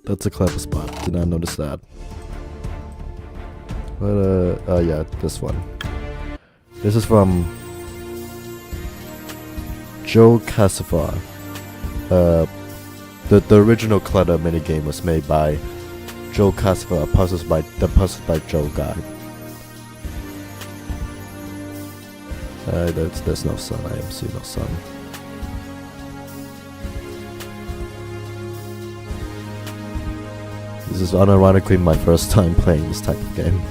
That's a clever spot. Did not notice that. But yeah, this one. This is from Joe Cassava. The original Clutter minigame was made by Joe Cassava, puzzles by Joe guy. There's no sun. I am seeing no sun. This is unironically my first time playing this type of game.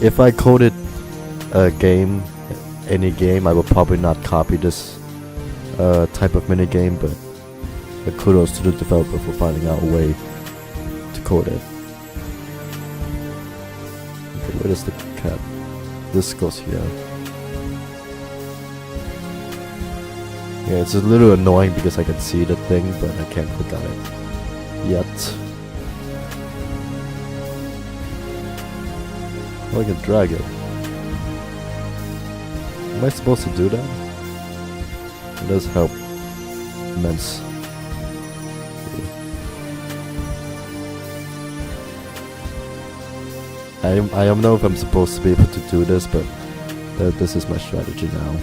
If I coded a game, any game, I would probably not copy this type of minigame, but kudos to the developer for finding out a way to code it. Okay, where does the cat? This goes here. Yeah, it's a little annoying because I can see the thing, but I can't click on it yet. Oh, I can drag it. Am I supposed to do that? It does help immensely. I don't know if I'm supposed to be able to do this, but this is my strategy now.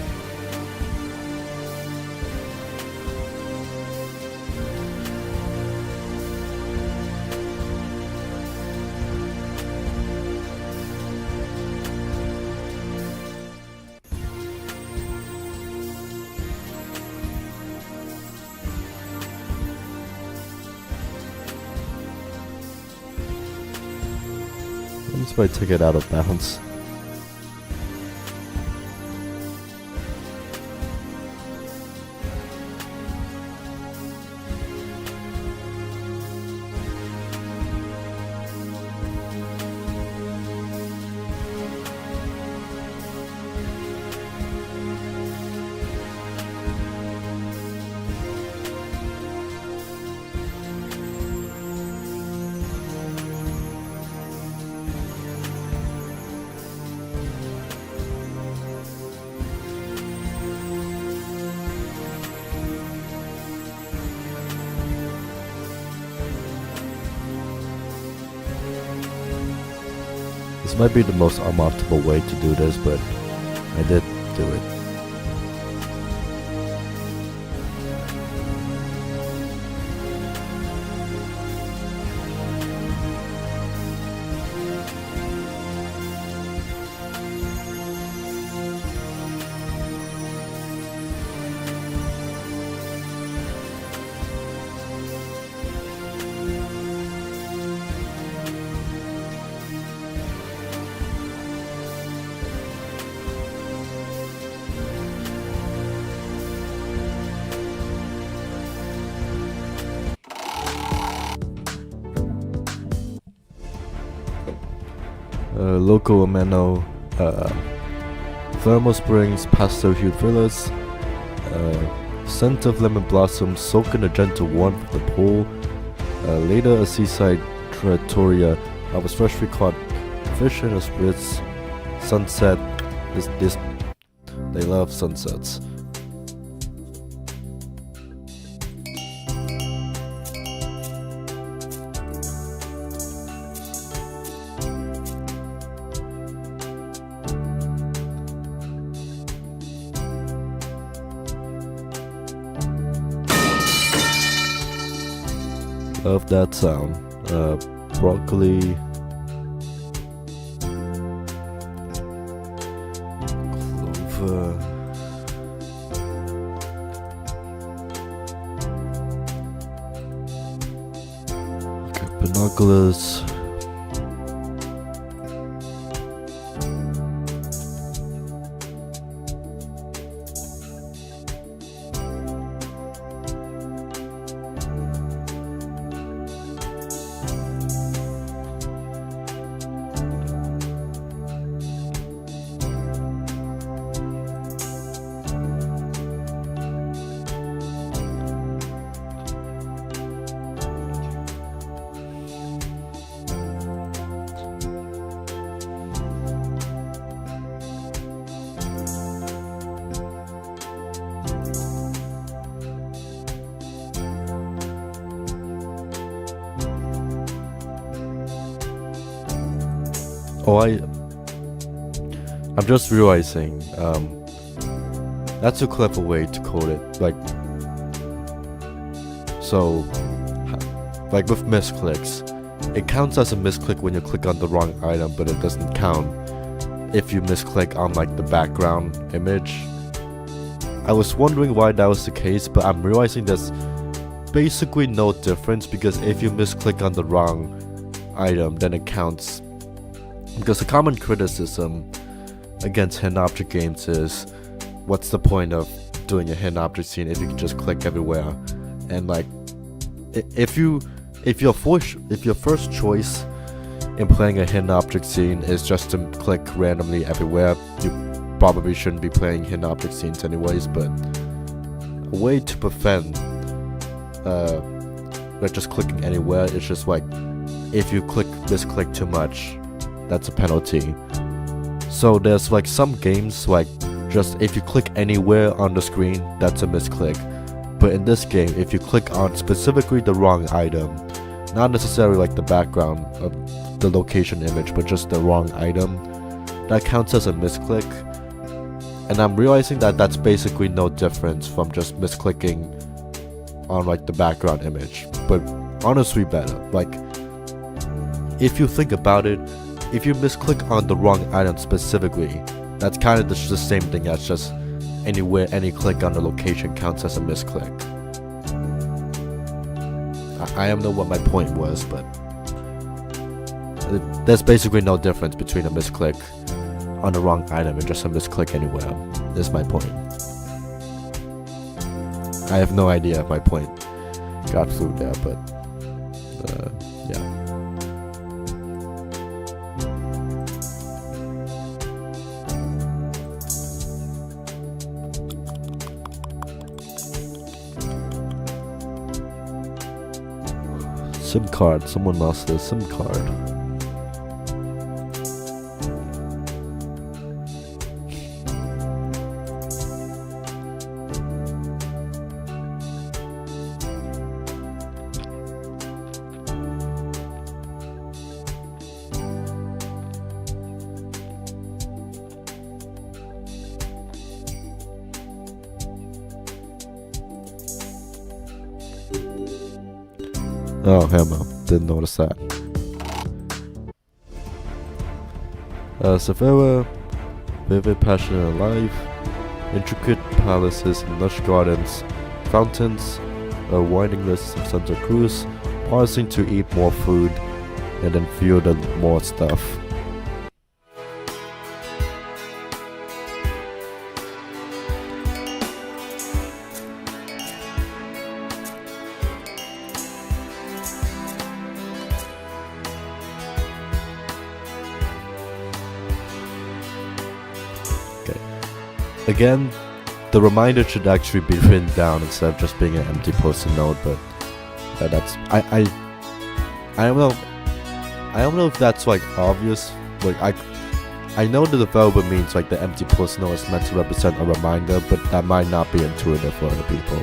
If I take it out of bounds. This might be the most unoptimal way to do this, but I did do it. Local ameno, thermal springs, pastel hued villas, scent of lemon blossoms, soak in the gentle warmth of the pool. Later a seaside trattoria. I was freshly caught fish in a spritz. Sunset. They love sunsets. Love that sound. Broccoli. Clover. Okay, binoculars. Oh, I'm just realizing, that's a clever way to code it. Like, so, like with misclicks, it counts as a misclick when you click on the wrong item, but it doesn't count if you misclick on like the background image. I was wondering why that was the case, but I'm realizing there's basically no difference, because if you misclick on the wrong item, then it counts. Because the common criticism against hidden object games is, what's the point of doing a hidden object scene if you can just click everywhere? And like, if your first choice in playing a hidden object scene is just to click randomly everywhere, you probably shouldn't be playing hidden object scenes anyways. But a way to prevent like just clicking anywhere is just like, if you misclick too much, that's a penalty. So there's like some games, like just if you click anywhere on the screen, that's a misclick. But in this game, if you click on specifically the wrong item, not necessarily like the background of the location image, but just the wrong item, that counts as a misclick. And I'm realizing that that's basically no difference from just misclicking on like the background image, but honestly better. Like, if you think about it, if you misclick on the wrong item specifically, that's kind of the same thing as just anywhere, any click on the location counts as a misclick. I don't know what my point was, but there's basically no difference between a misclick on the wrong item and just a misclick anywhere. That's my point. I have no idea if my point got through there, but yeah. SIM card. Someone lost their SIM card. Oh, hell no. Didn't notice that. Severa, vivid, passionate, alive, intricate palaces and lush gardens, fountains, a winding list of Santa Cruz, pausing to eat more food, and then feel the more stuff. Again, the reminder should actually be written down instead of just being an empty post-it note, but that's I don't know. I don't know if that's like obvious. Like I know the developer means like the empty post-it note is meant to represent a reminder, but that might not be intuitive for other people.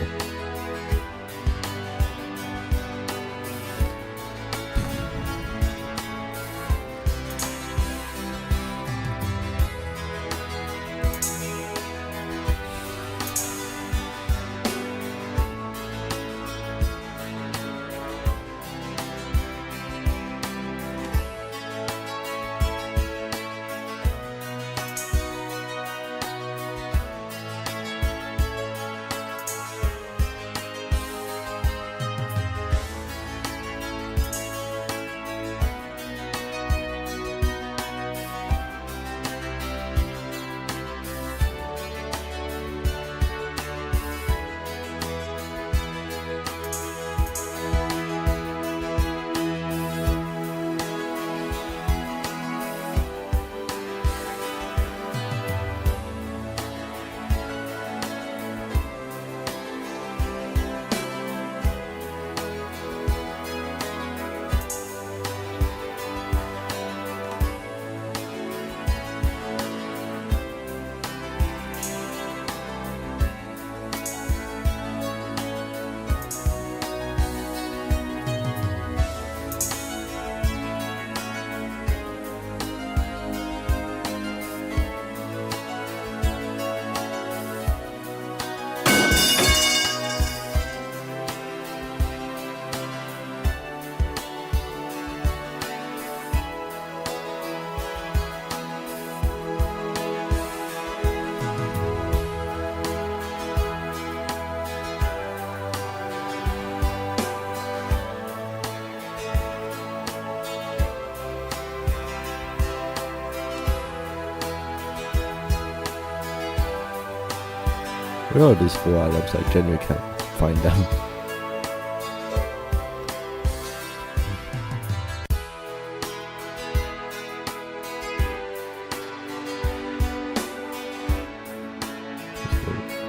Where are these 4 items? I genuinely can't find them.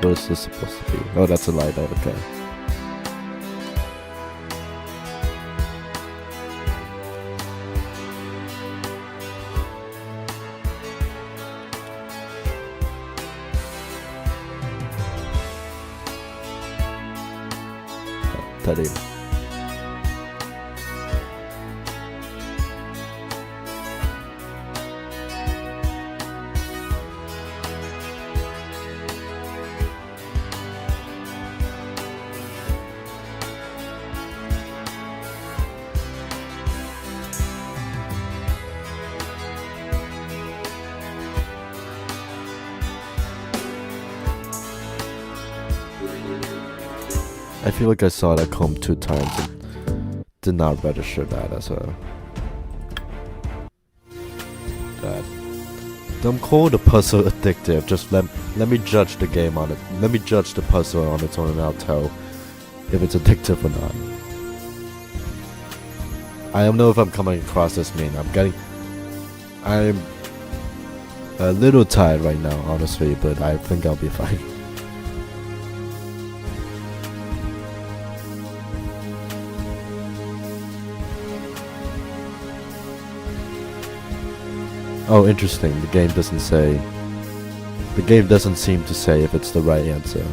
What is this supposed to be? Oh, that's a light out, okay. Tady. I feel like I saw that comb 2 times and did not register that as a... Don't call the puzzle addictive, just let me judge the game on it. Let me judge the puzzle on its own and I'll tell if it's addictive or not. I don't know if I'm coming across as mean. I'm a little tired right now, honestly, but I think I'll be fine. Oh, interesting. The game doesn't say... The game doesn't seem to say if it's the right answer.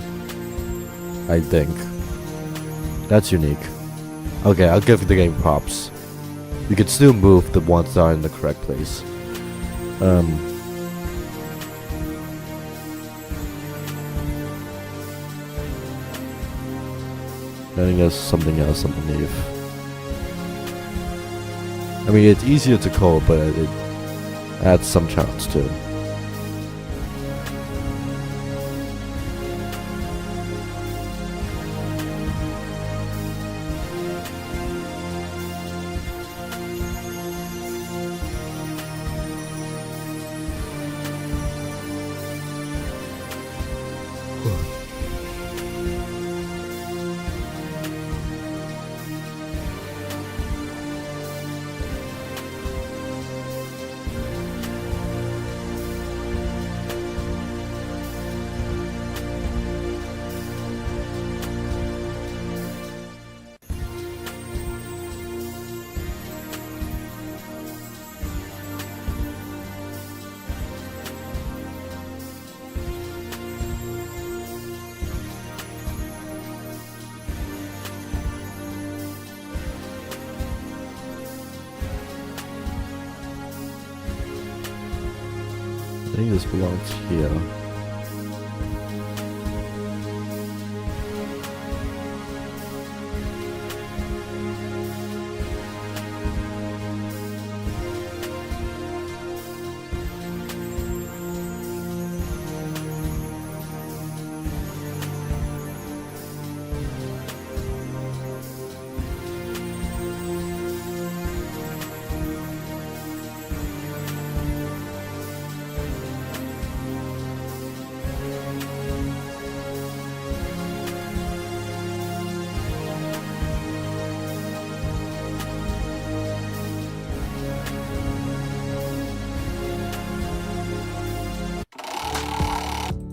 I think. That's unique. Okay, I'll give the game props. You can still move the ones that are in the correct place. I think there's something else underneath. I mean, it's easier to call, but it adds some chance too. I think this belongs here.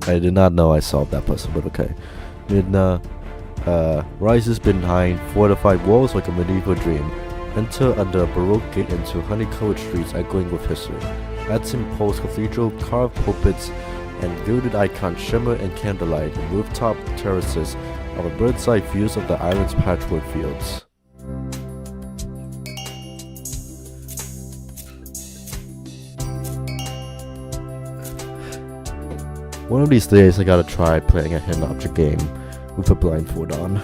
I did not know I solved that puzzle, but okay. Midna rises behind fortified walls like a medieval dream. Enter under a baroque gate into honey-covered streets echoing with history. At St. Paul's Cathedral, carved pulpits and gilded icons shimmer in candlelight and rooftop terraces of a bird's-eye views of the island's patchwork fields. One of these days I gotta try playing a hidden object game with a blindfold on.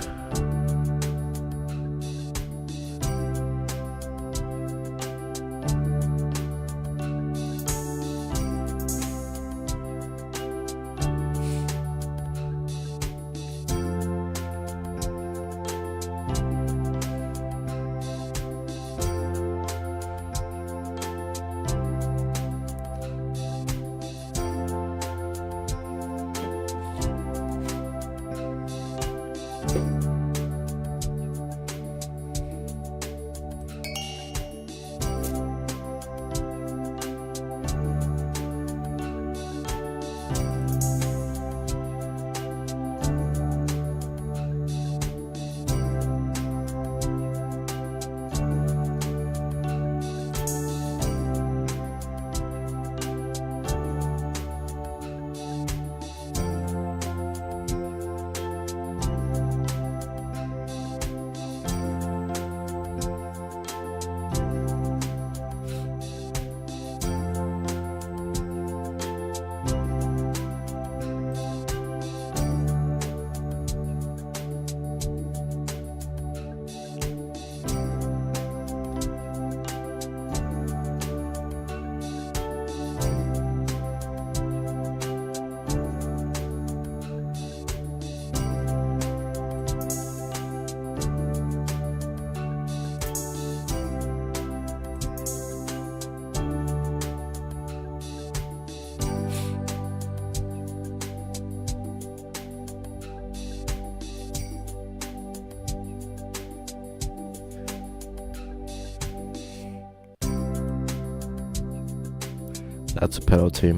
That's a penalty.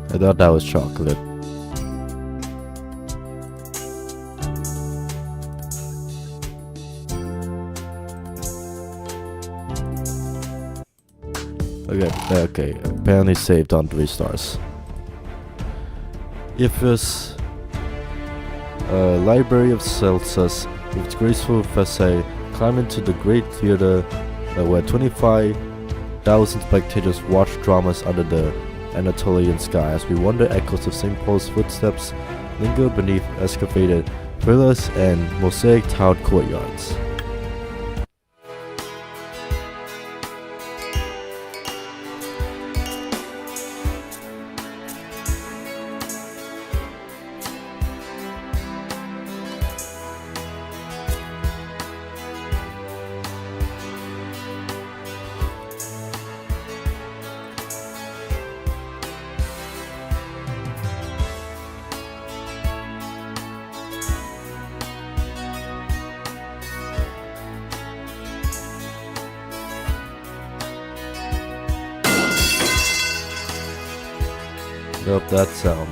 I thought that was chocolate. Okay, apparently saved on 3 stars. Ifus, Library of Celsus, with its graceful facade, climb into the Great Theater, where 25,000 spectators watch dramas under the Anatolian sky as we wonder echoes of St. Paul's footsteps linger beneath excavated villas and mosaic-tiled courtyards. Yep, that sound.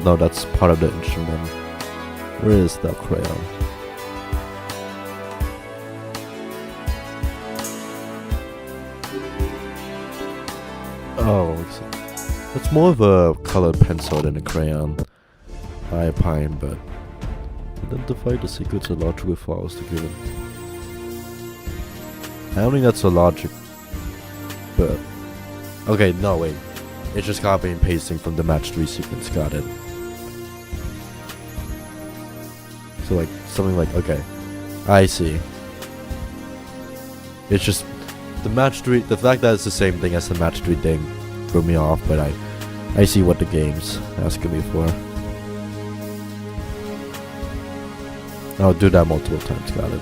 No, that's part of the instrument. Where is that crayon? Oh, it's more of a colored pencil than a crayon. I opine, but identify the secrets of logical files to give it. I don't think that's a logic, but okay, no wait. It's just copying and pasting from the match 3 sequence, got it. So like, something like, okay, I see. It's just, the match 3, the fact that it's the same thing as the match 3 thing threw me off, but I see what the game's asking me for. I'll do that multiple times, got it.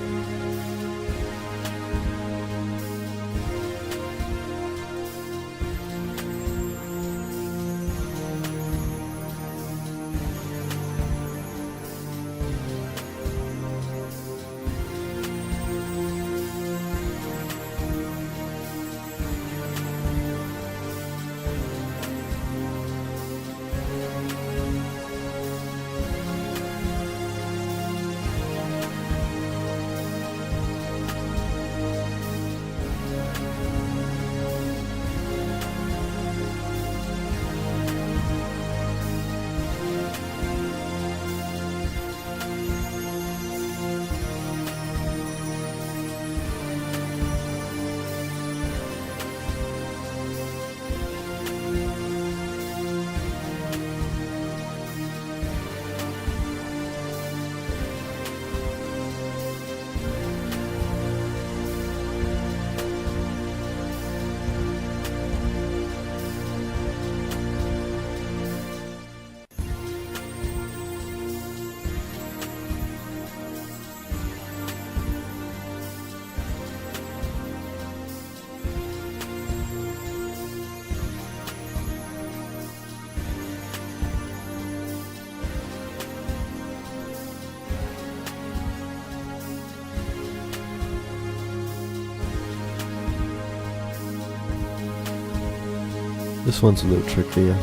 This one's a little trickier.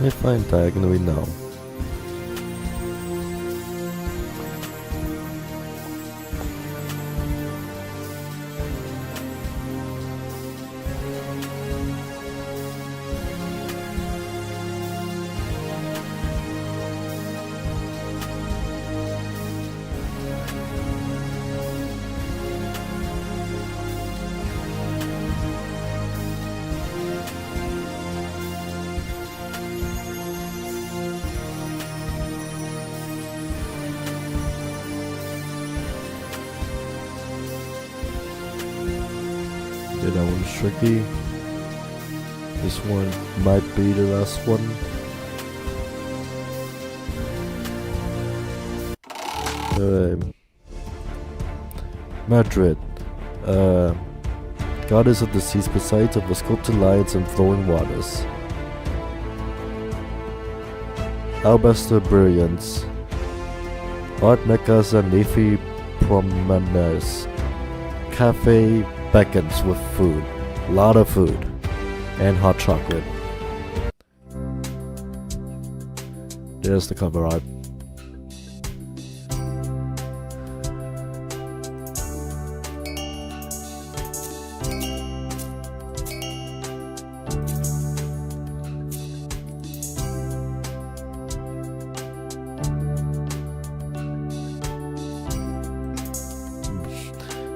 If I'm diagonally now. Yeah, that one's tricky. This one might be the last one. Madrid. Goddess of the seas, besides of the sculpted lions and flowing waters. Alabaster brilliance. Art meccas and leafy promenades. Cafe beckons with food. Lot of food. And hot chocolate. There's the cover art.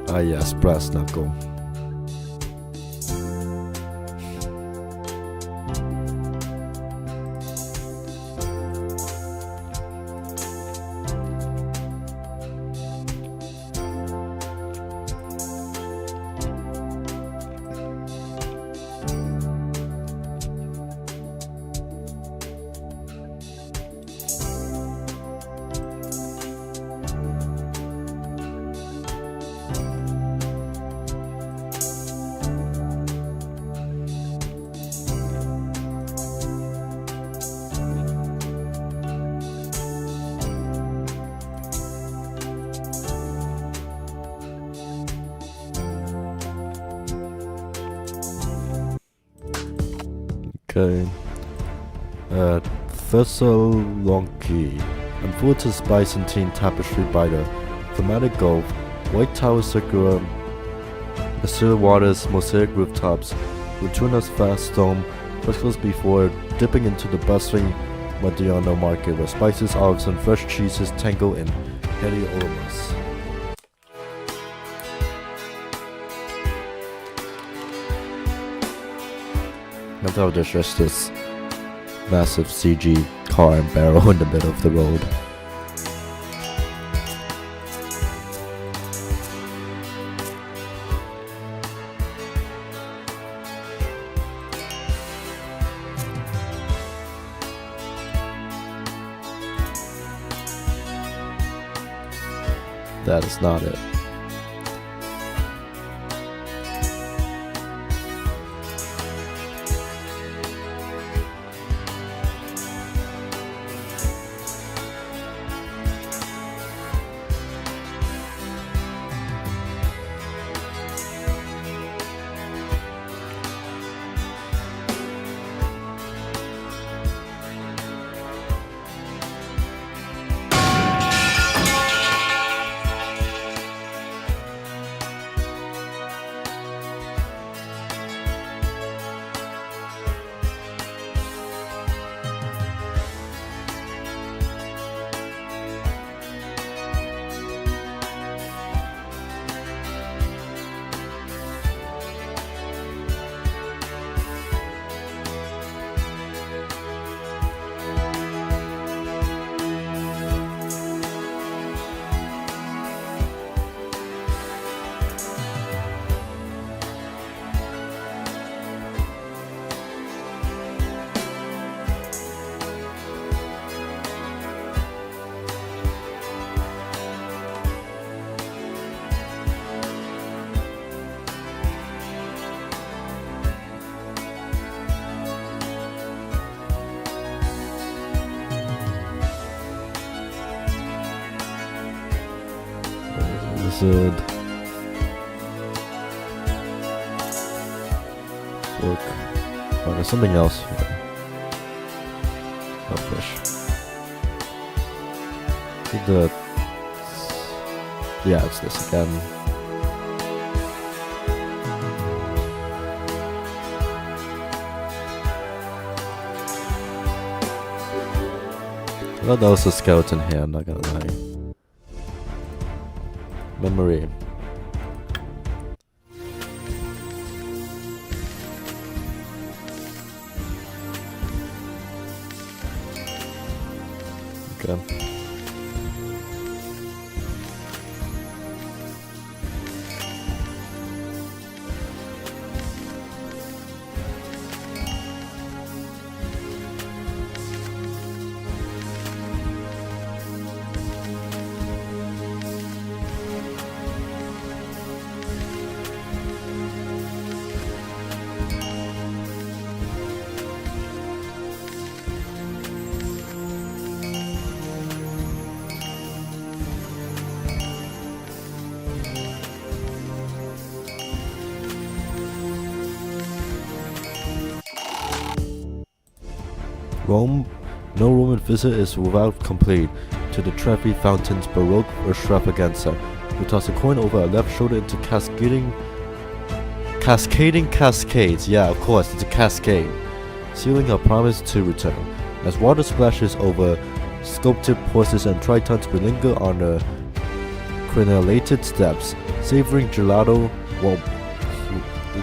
Ah yes, brass knuckle. Okay. Thessaloniki. Unfortunate Byzantine tapestry by the thematic Gulf. White tower circular. The still waters, mosaic rooftops. Fortuna's vast dome. Frescoes before dipping into the bustling Mediano market where spices, olives, and fresh cheeses tangle in heady aromas. I thought there's just this massive CG car and barrel in the middle of the road. That is not it. Lizard. Fork. Oh, there's something else here. Oh, fish. Yeah, it's this again. Well, that was a skeleton here, I'm not gonna lie. Memory. Okay. Rome, no Roman visit is without complete to the Trevi Fountain's Baroque extravaganza. We toss a coin over our left shoulder into cascading cascades. Yeah, of course, it's a cascade. Sealing our promise to return. As water splashes over sculpted horses and tritons, we linger on the crenellated steps, savoring gelato while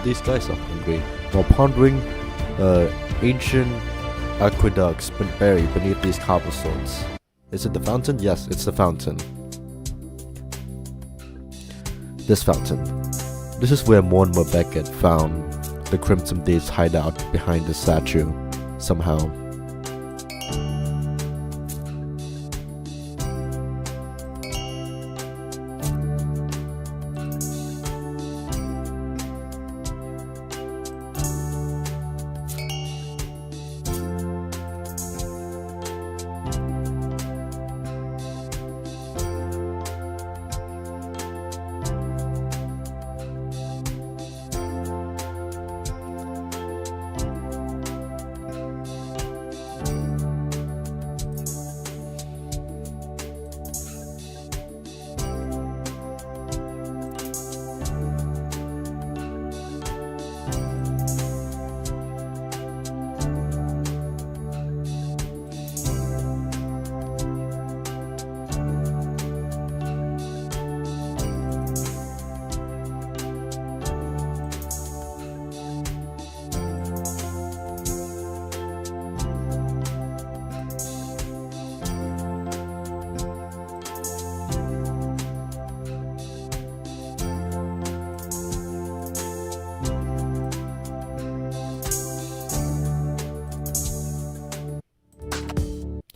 these guys are hungry, while pondering ancient aqueducts buried beneath these cobblestones. Is it the fountain? Yes, it's the fountain. This fountain. This is where Mortimer Beckett found the Crimson Thieves' hideout behind the statue, somehow.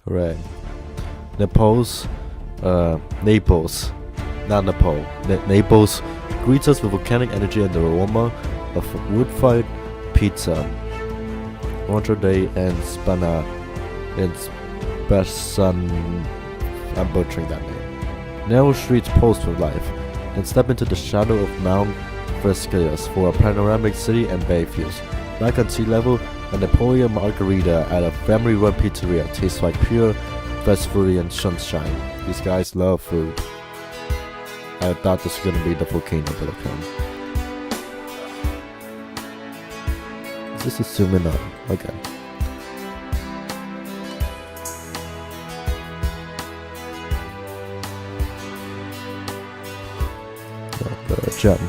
Right. Naples, not Nepal. Naples greets us with volcanic energy and the aroma of wood-fired pizza. Entree and I'm butchering that name. Narrow streets pulse with life, and step into the shadow of Mount Vesuvius for a panoramic city and bay views. Back on sea level, a Napoleon margarita at a family-run pizzeria tastes like pure Vesuvian sunshine. These guys love food. I thought this was gonna be the volcano, but okay. Is this a zooming up? Okay. Gem.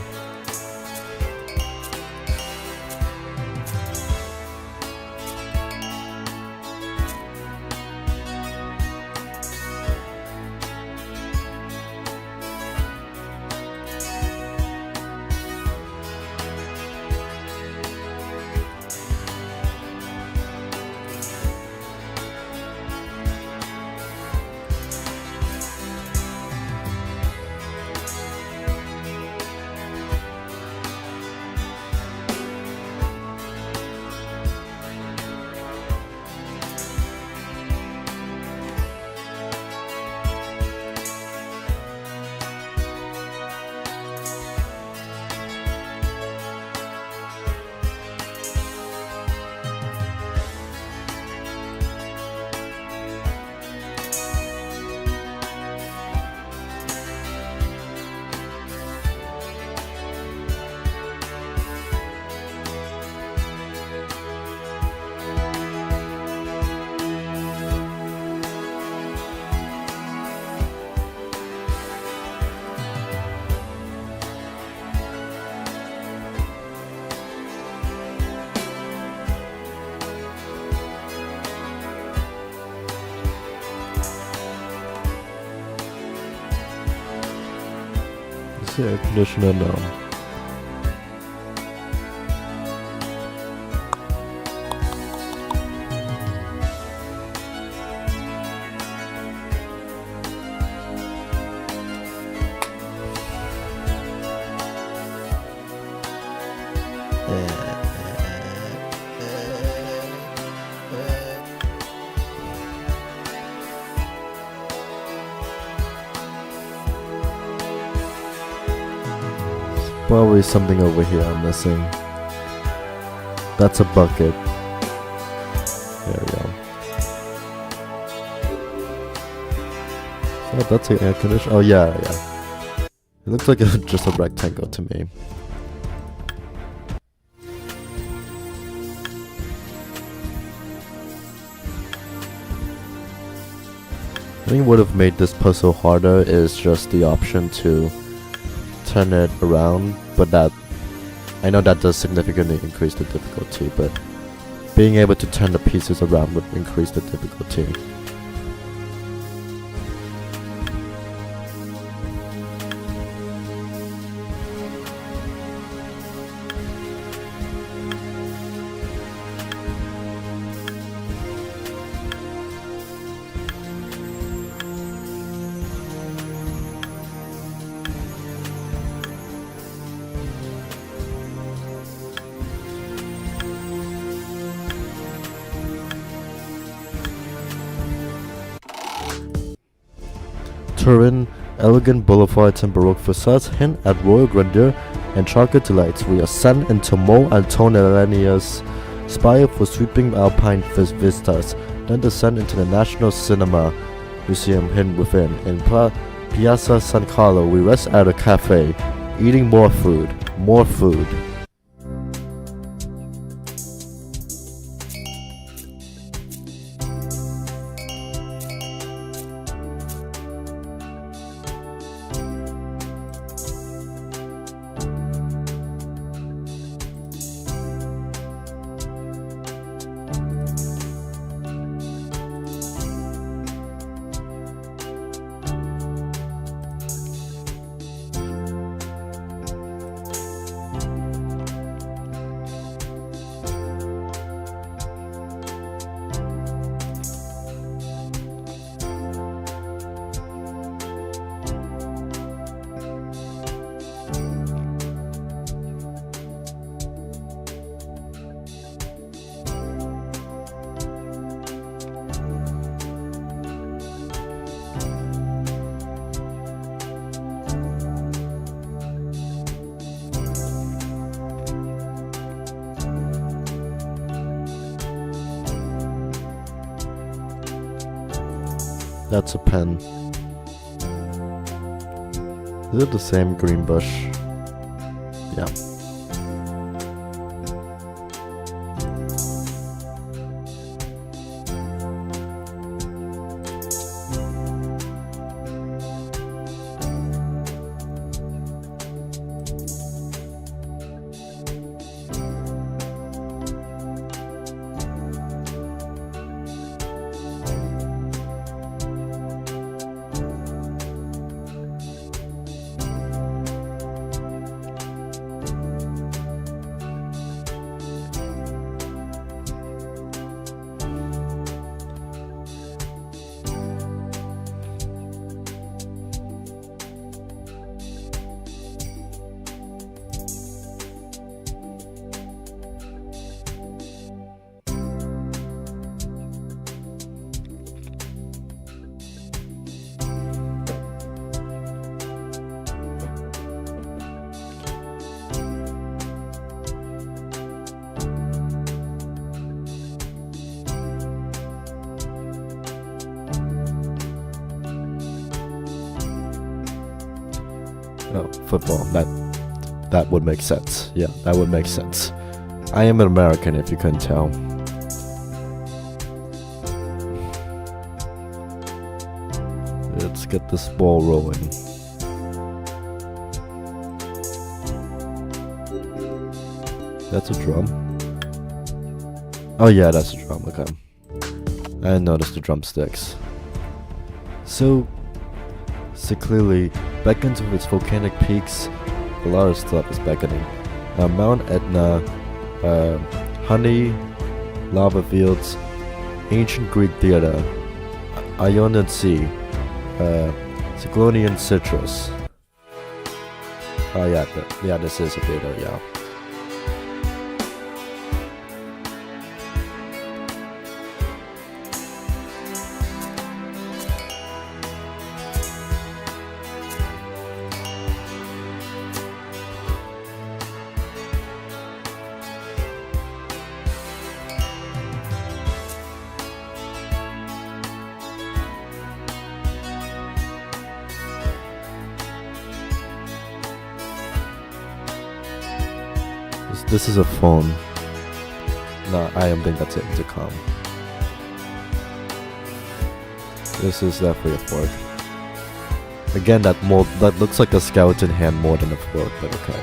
Is the air conditioner? No. Probably something over here I'm missing. That's a bucket. There we go. Oh, that's an air conditioner. Oh yeah. It looks like just a rectangle to me. I think what would have made this puzzle harder is just the option to turn it around, but that I know that does significantly increase the difficulty, but being able to turn the pieces around would increase the difficulty. Turin, elegant boulevards and baroque facades hint at royal grandeur and chocolate delights. We ascend into Mo Antonellani's spire for sweeping alpine vistas, then descend into the National Cinema Museum hidden within. In Piazza San Carlo, we rest at a cafe, eating more food. That's a pen. Is it the same green bush? Yeah. Oh, football. That would make sense. Yeah, that would make sense. I am an American, if you couldn't tell. Let's get this ball rolling. That's a drum. Oh yeah, that's a drum. Okay. I didn't notice the drumsticks. So clearly beckons with its volcanic peaks. A lot of stuff is beckoning. Mount Etna, honey, lava fields, ancient Greek theater, Ionian Sea, Cyclonian citrus. Oh yeah, this is a theater, yeah. This is a phone. No, I don't think that's an intercom. This is definitely a fork. Again, that looks like a skeleton hand more than a fork, but okay.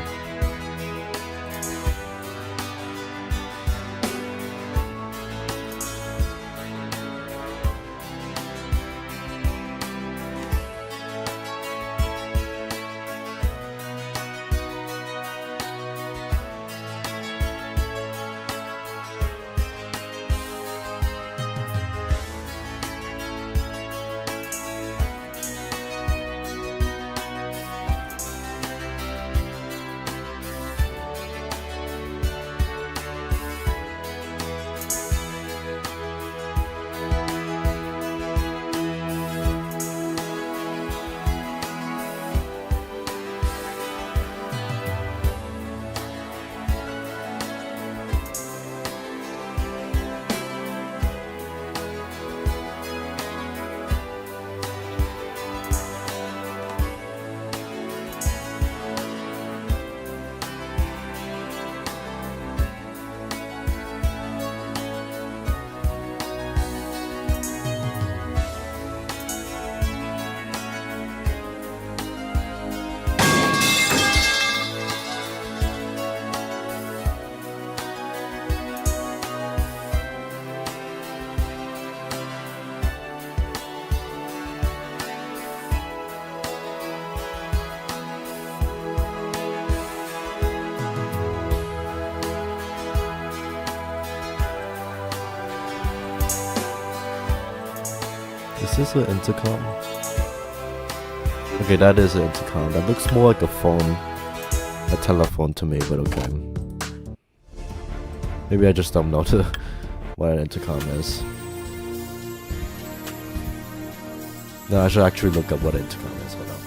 Is this an intercom? Okay, that is an intercom. That looks more like a phone. A telephone to me, but okay. Maybe I just don't know what an intercom is. No, I should actually look up what an intercom is. Hold up.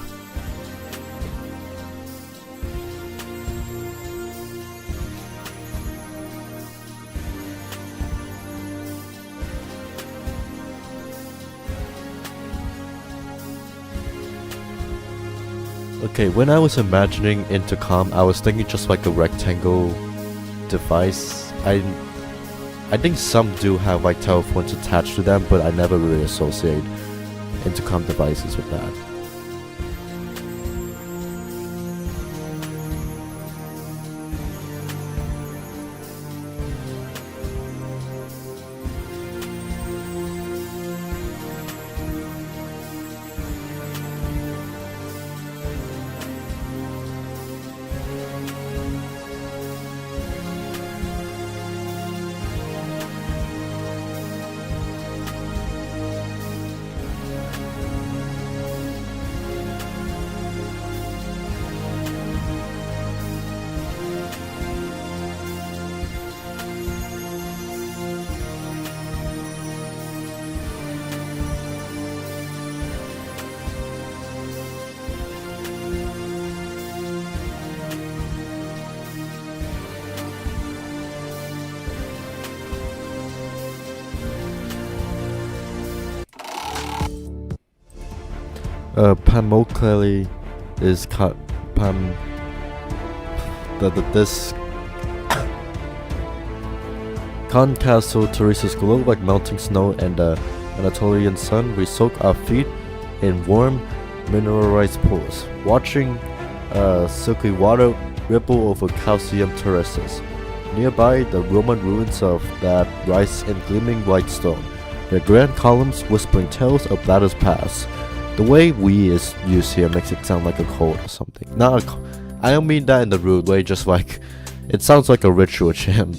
Okay, when I was imagining intercom, I was thinking just like a rectangle device. I think some do have like telephones attached to them, but I never really associate intercom devices with that. Pamukkale is this Khan Castle Teresa's glow like melting snow and the Anatolian sun. We soak our feet in warm mineralized pools, watching silky water ripple over calcium terraces. Nearby, the Roman ruins of that rise in gleaming white stone, their grand columns whispering tales of battles past. The way we is used here makes it sound like a code or something. Not a I don't mean that in the rude way, just like it sounds like a ritual chant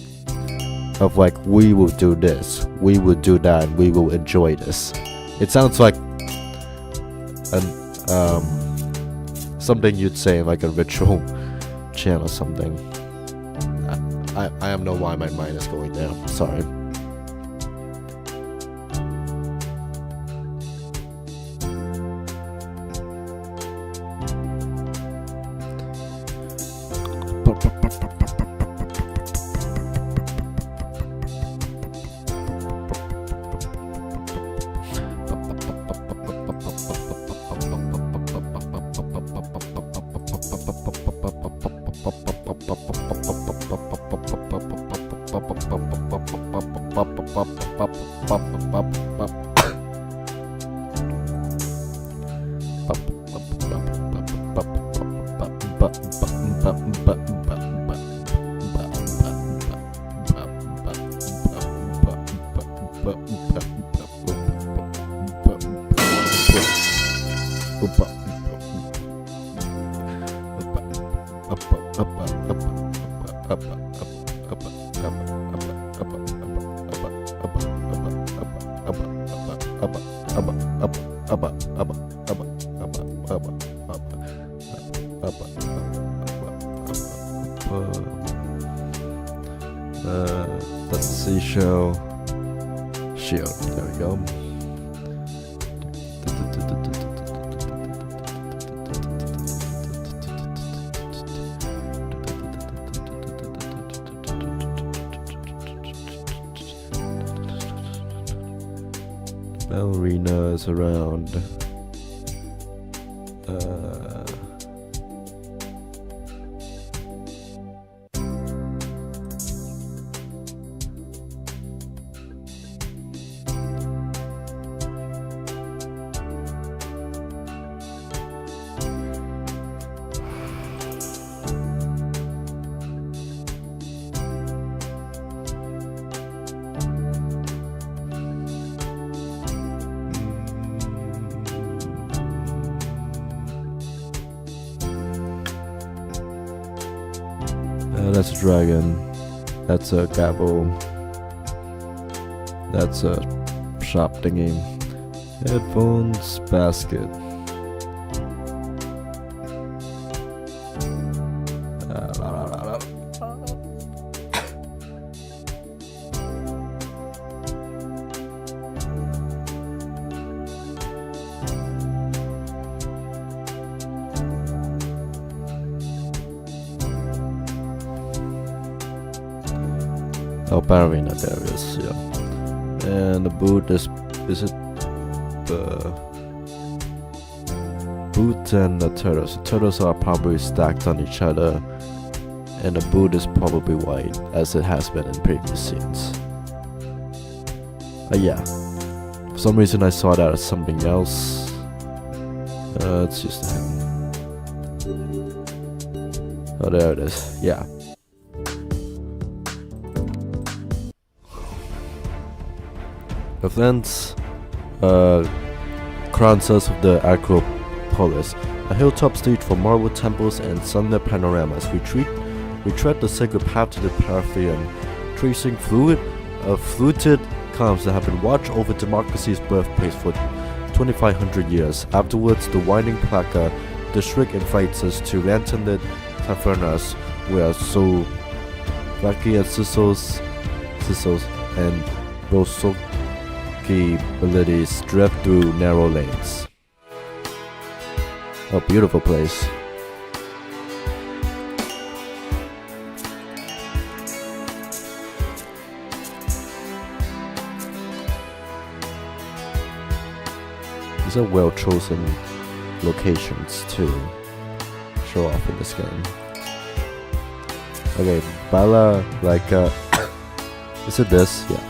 of like we will do this, we will do that, and we will enjoy this. It sounds like an something you'd say in like a ritual chant or something. I don't know why my mind is going there. Sorry. That's the seashell shield. There we go. Ballerinas around. That's a dragon. That's a gavel. That's a shop thingy. Headphones, basket. Oh, ballerina, there it is, yeah. And the boot is it the boot and the turtles? The turtles are probably stacked on each other, and the boot is probably white, as it has been in previous scenes. Yeah. For some reason I saw that as something else. It's just a hand. Oh, there it is, yeah. Events, crowns of the Acropolis, a hilltop stage for marble temples and sunlit panoramas. We tread the sacred path to the Pantheon, tracing fluted columns that have been watched over democracy's birthplace for 2,500 years. Afterwards, the winding placa district invites us to lantern-lit tavernas where souvlaki and sizzles and rosoki abilities drift through narrow lanes. A beautiful place. These are well chosen locations to show off in this game. Okay, Bala, like, is it this? Yeah.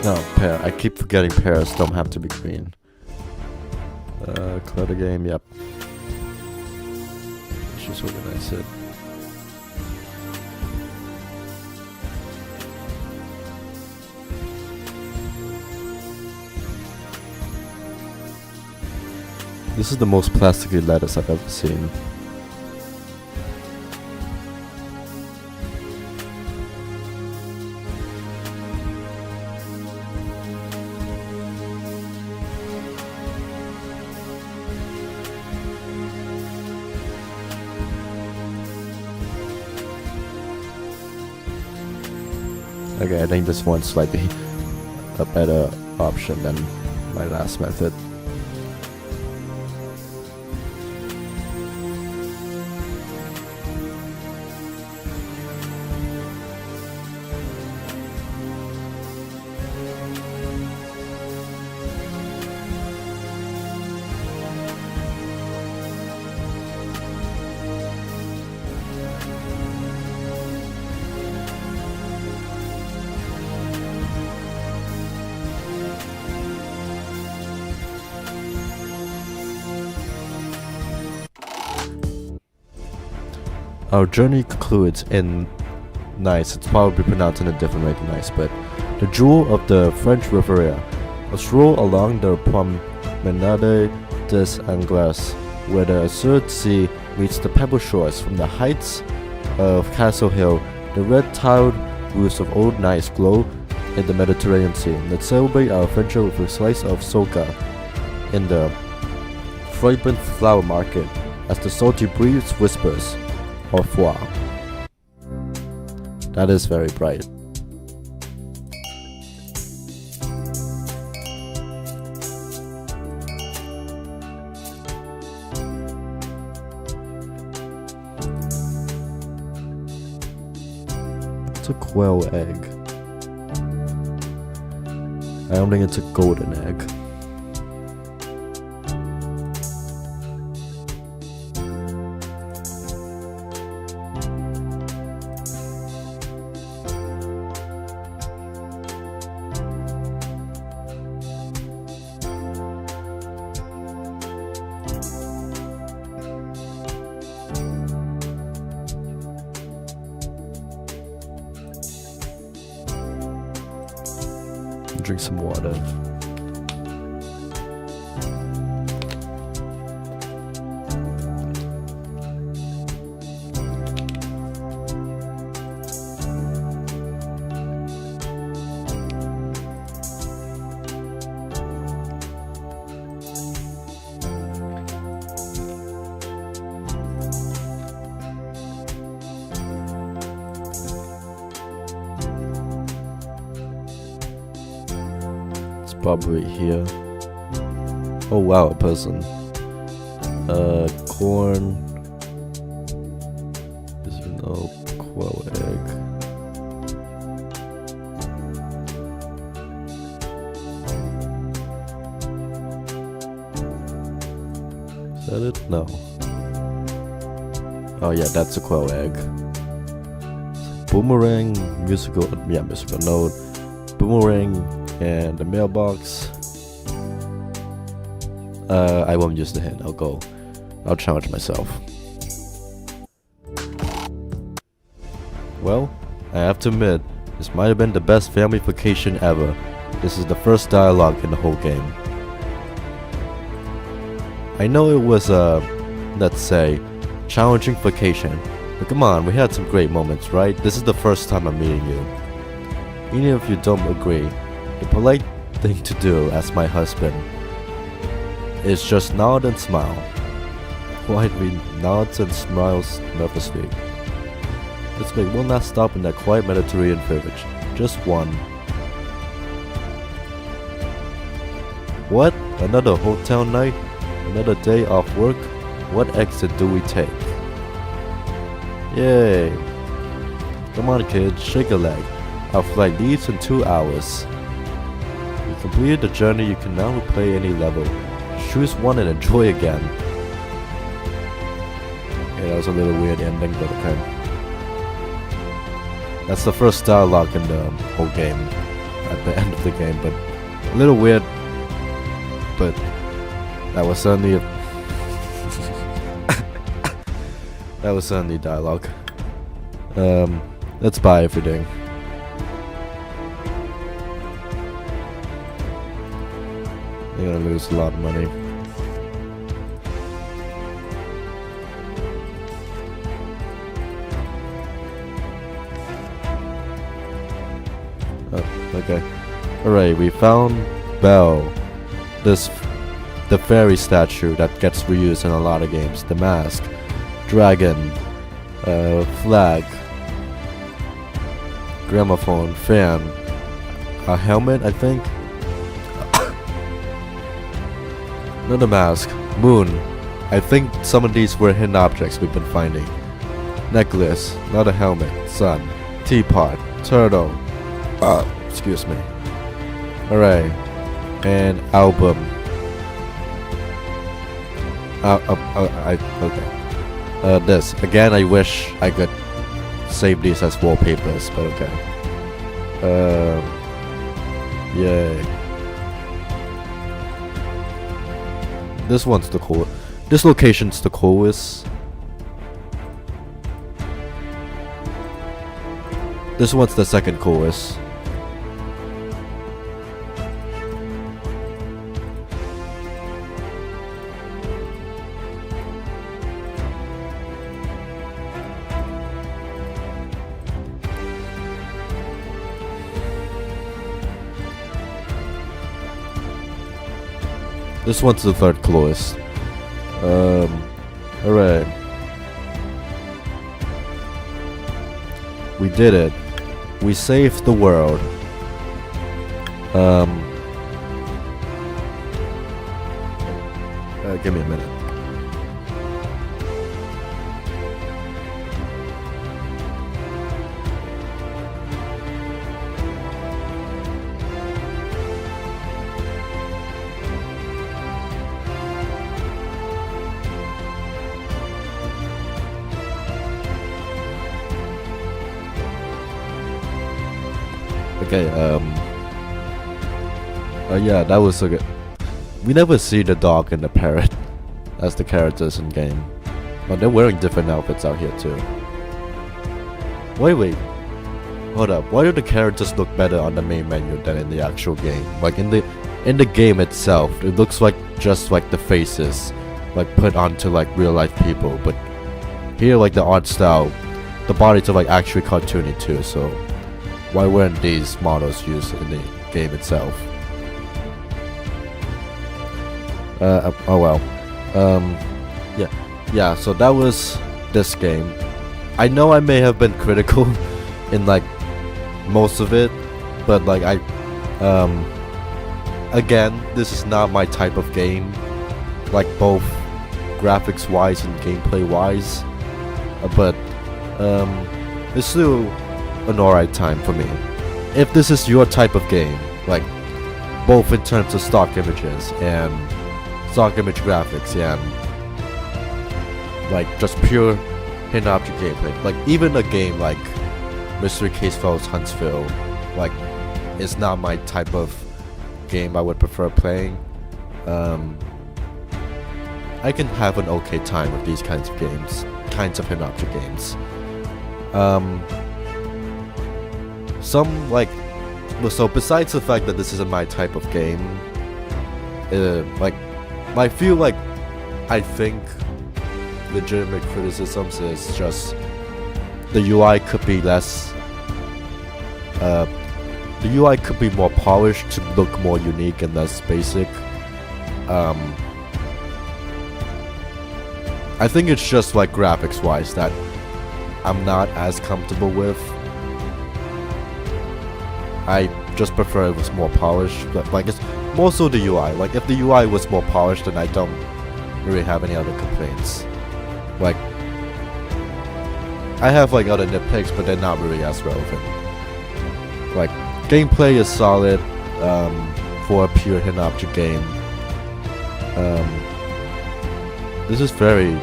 No, pear. I keep forgetting pears don't have to be green. Clear the game, yep. Let's just organize it. This is the most plasticky lettuce I've ever seen. Okay, I think this one's slightly a better option than my last method. Our journey concludes in Nice. It's probably pronounced in a different way than Nice, but the jewel of the French Riviera. A stroll along the Promenade des Anglais, where the Azure Sea meets the pebble shores. From the heights of Castle Hill, the red-tiled roofs of Old Nice glow in the Mediterranean Sea. Let's celebrate our adventure with a slice of soca in the fragrant flower market as the salty breeze whispers, au revoir. That is very bright. It's a quail egg. I don't think it's a golden egg. Drink some water. Probably here. Oh wow, a person. Corn. Is no quail egg. Is that it? No. Oh yeah, that's a quail egg. Boomerang, musical note. Boomerang. And the mailbox. I won't use the hint. I'll challenge myself. Well, I have to admit, this might have been the best family vacation ever. This is the first dialogue in the whole game. I know it was a, let's say, challenging vacation, but come on, we had some great moments, right? This is the first time I'm meeting you. Even if you don't agree, the polite thing to do as my husband is just nod and smile. While he nods and smiles nervously. Let's make one last stop in that quiet Mediterranean village. Just one. What? Another hotel night? Another day off work? What exit do we take? Yay! Come on kids, shake a leg. Our flight leaves in 2 hours. You completed the journey, you can now replay any level. Choose one and enjoy again. Yeah, that was a little weird ending, but okay. That's the first dialogue in the whole game. at the end of the game, but a little weird. But that was certainly that was certainly dialogue. Let's buy everything. You're gonna lose a lot of money. Oh, okay. Alright, we found Belle. The fairy statue that gets reused in a lot of games. The mask. Dragon. Flag. Gramophone. Fan. A helmet, I think. Another mask. Moon. I think some of these were hidden objects we've been finding. Necklace. Not a helmet. Sun. Teapot. Turtle. Excuse me. Alright. And album. Okay. This. Again, I wish I could save these as wallpapers, but okay. Yay. This one's the cool. This location's the coolest. This one's the second coolest. This one's the third coolest. Alright. We did it. We saved the world. Give me a minute. Okay, yeah, that was so good. We never see the dog and the parrot as the characters in game. But they're wearing different outfits out here too. Wait. Hold up. Why do the characters look better on the main menu than in the actual game? Like in the game itself, it looks like just like the faces, like put onto like real life people. But here, like the art style, the bodies are like actually cartoony too. So why weren't these models used in the game itself? Oh well. Yeah, so that was this game. I know I may have been critical in like most of it, but like again, this is not my type of game, like both graphics wise and gameplay wise, but it's still an alright time for me. If this is your type of game, like both in terms of stock images and stock image graphics and like just pure hidden object gameplay, like even a game like Mystery Case Files Huntsville, like it's not my type of game I would prefer playing. I can have an okay time with these kinds of games, kinds of hidden object games. Some like, so besides the fact that this isn't my type of game, like I feel like I think legitimate criticisms is just the UI could be less, the UI could be more polished to look more unique and less basic. I think it's just like graphics wise that I'm not as comfortable with. I just prefer it was more polished, but like it's more so the UI. Like if the UI was more polished, then I don't really have any other complaints. Like I have like other nitpicks, but they're not really as relevant. Like gameplay is solid for a pure hidden object game. This is very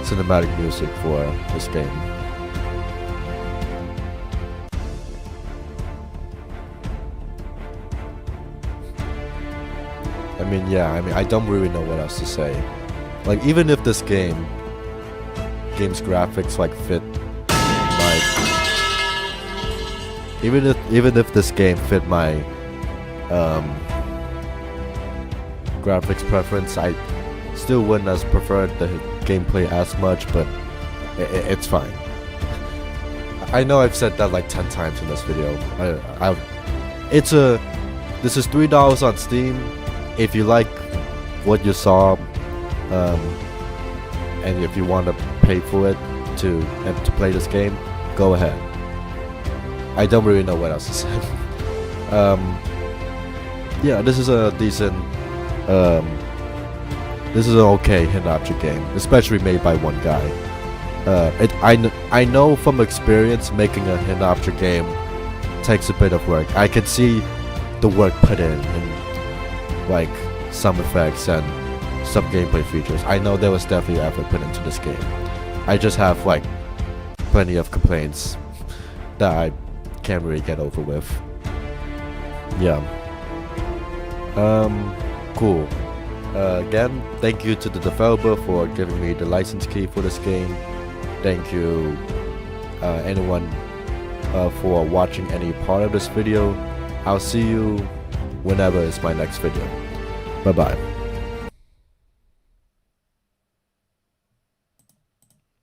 cinematic music for this game. I mean, yeah, I don't really know what else to say. Like, even if this game's graphics like fit my, even if this game fit my graphics preference, I still wouldn't as prefer the gameplay as much, but it's fine. I know I've said that like 10 times in this video. This is $3 on Steam. If you like what you saw, and if you want to pay for it to play this game, go ahead. I don't really know what else to say. Yeah, this is a decent, this is an okay hidden object game, especially made by one guy. I know from experience making a hidden object game takes a bit of work. I can see the work put in like some effects and some gameplay features. I know there was definitely effort put into this game. I just have like plenty of complaints that I can't really get over with. Yeah. Cool. Again, thank you to the developer for giving me the license key for this game. Thank you anyone for watching any part of this video. I'll see you whenever it's my next video. Bye bye.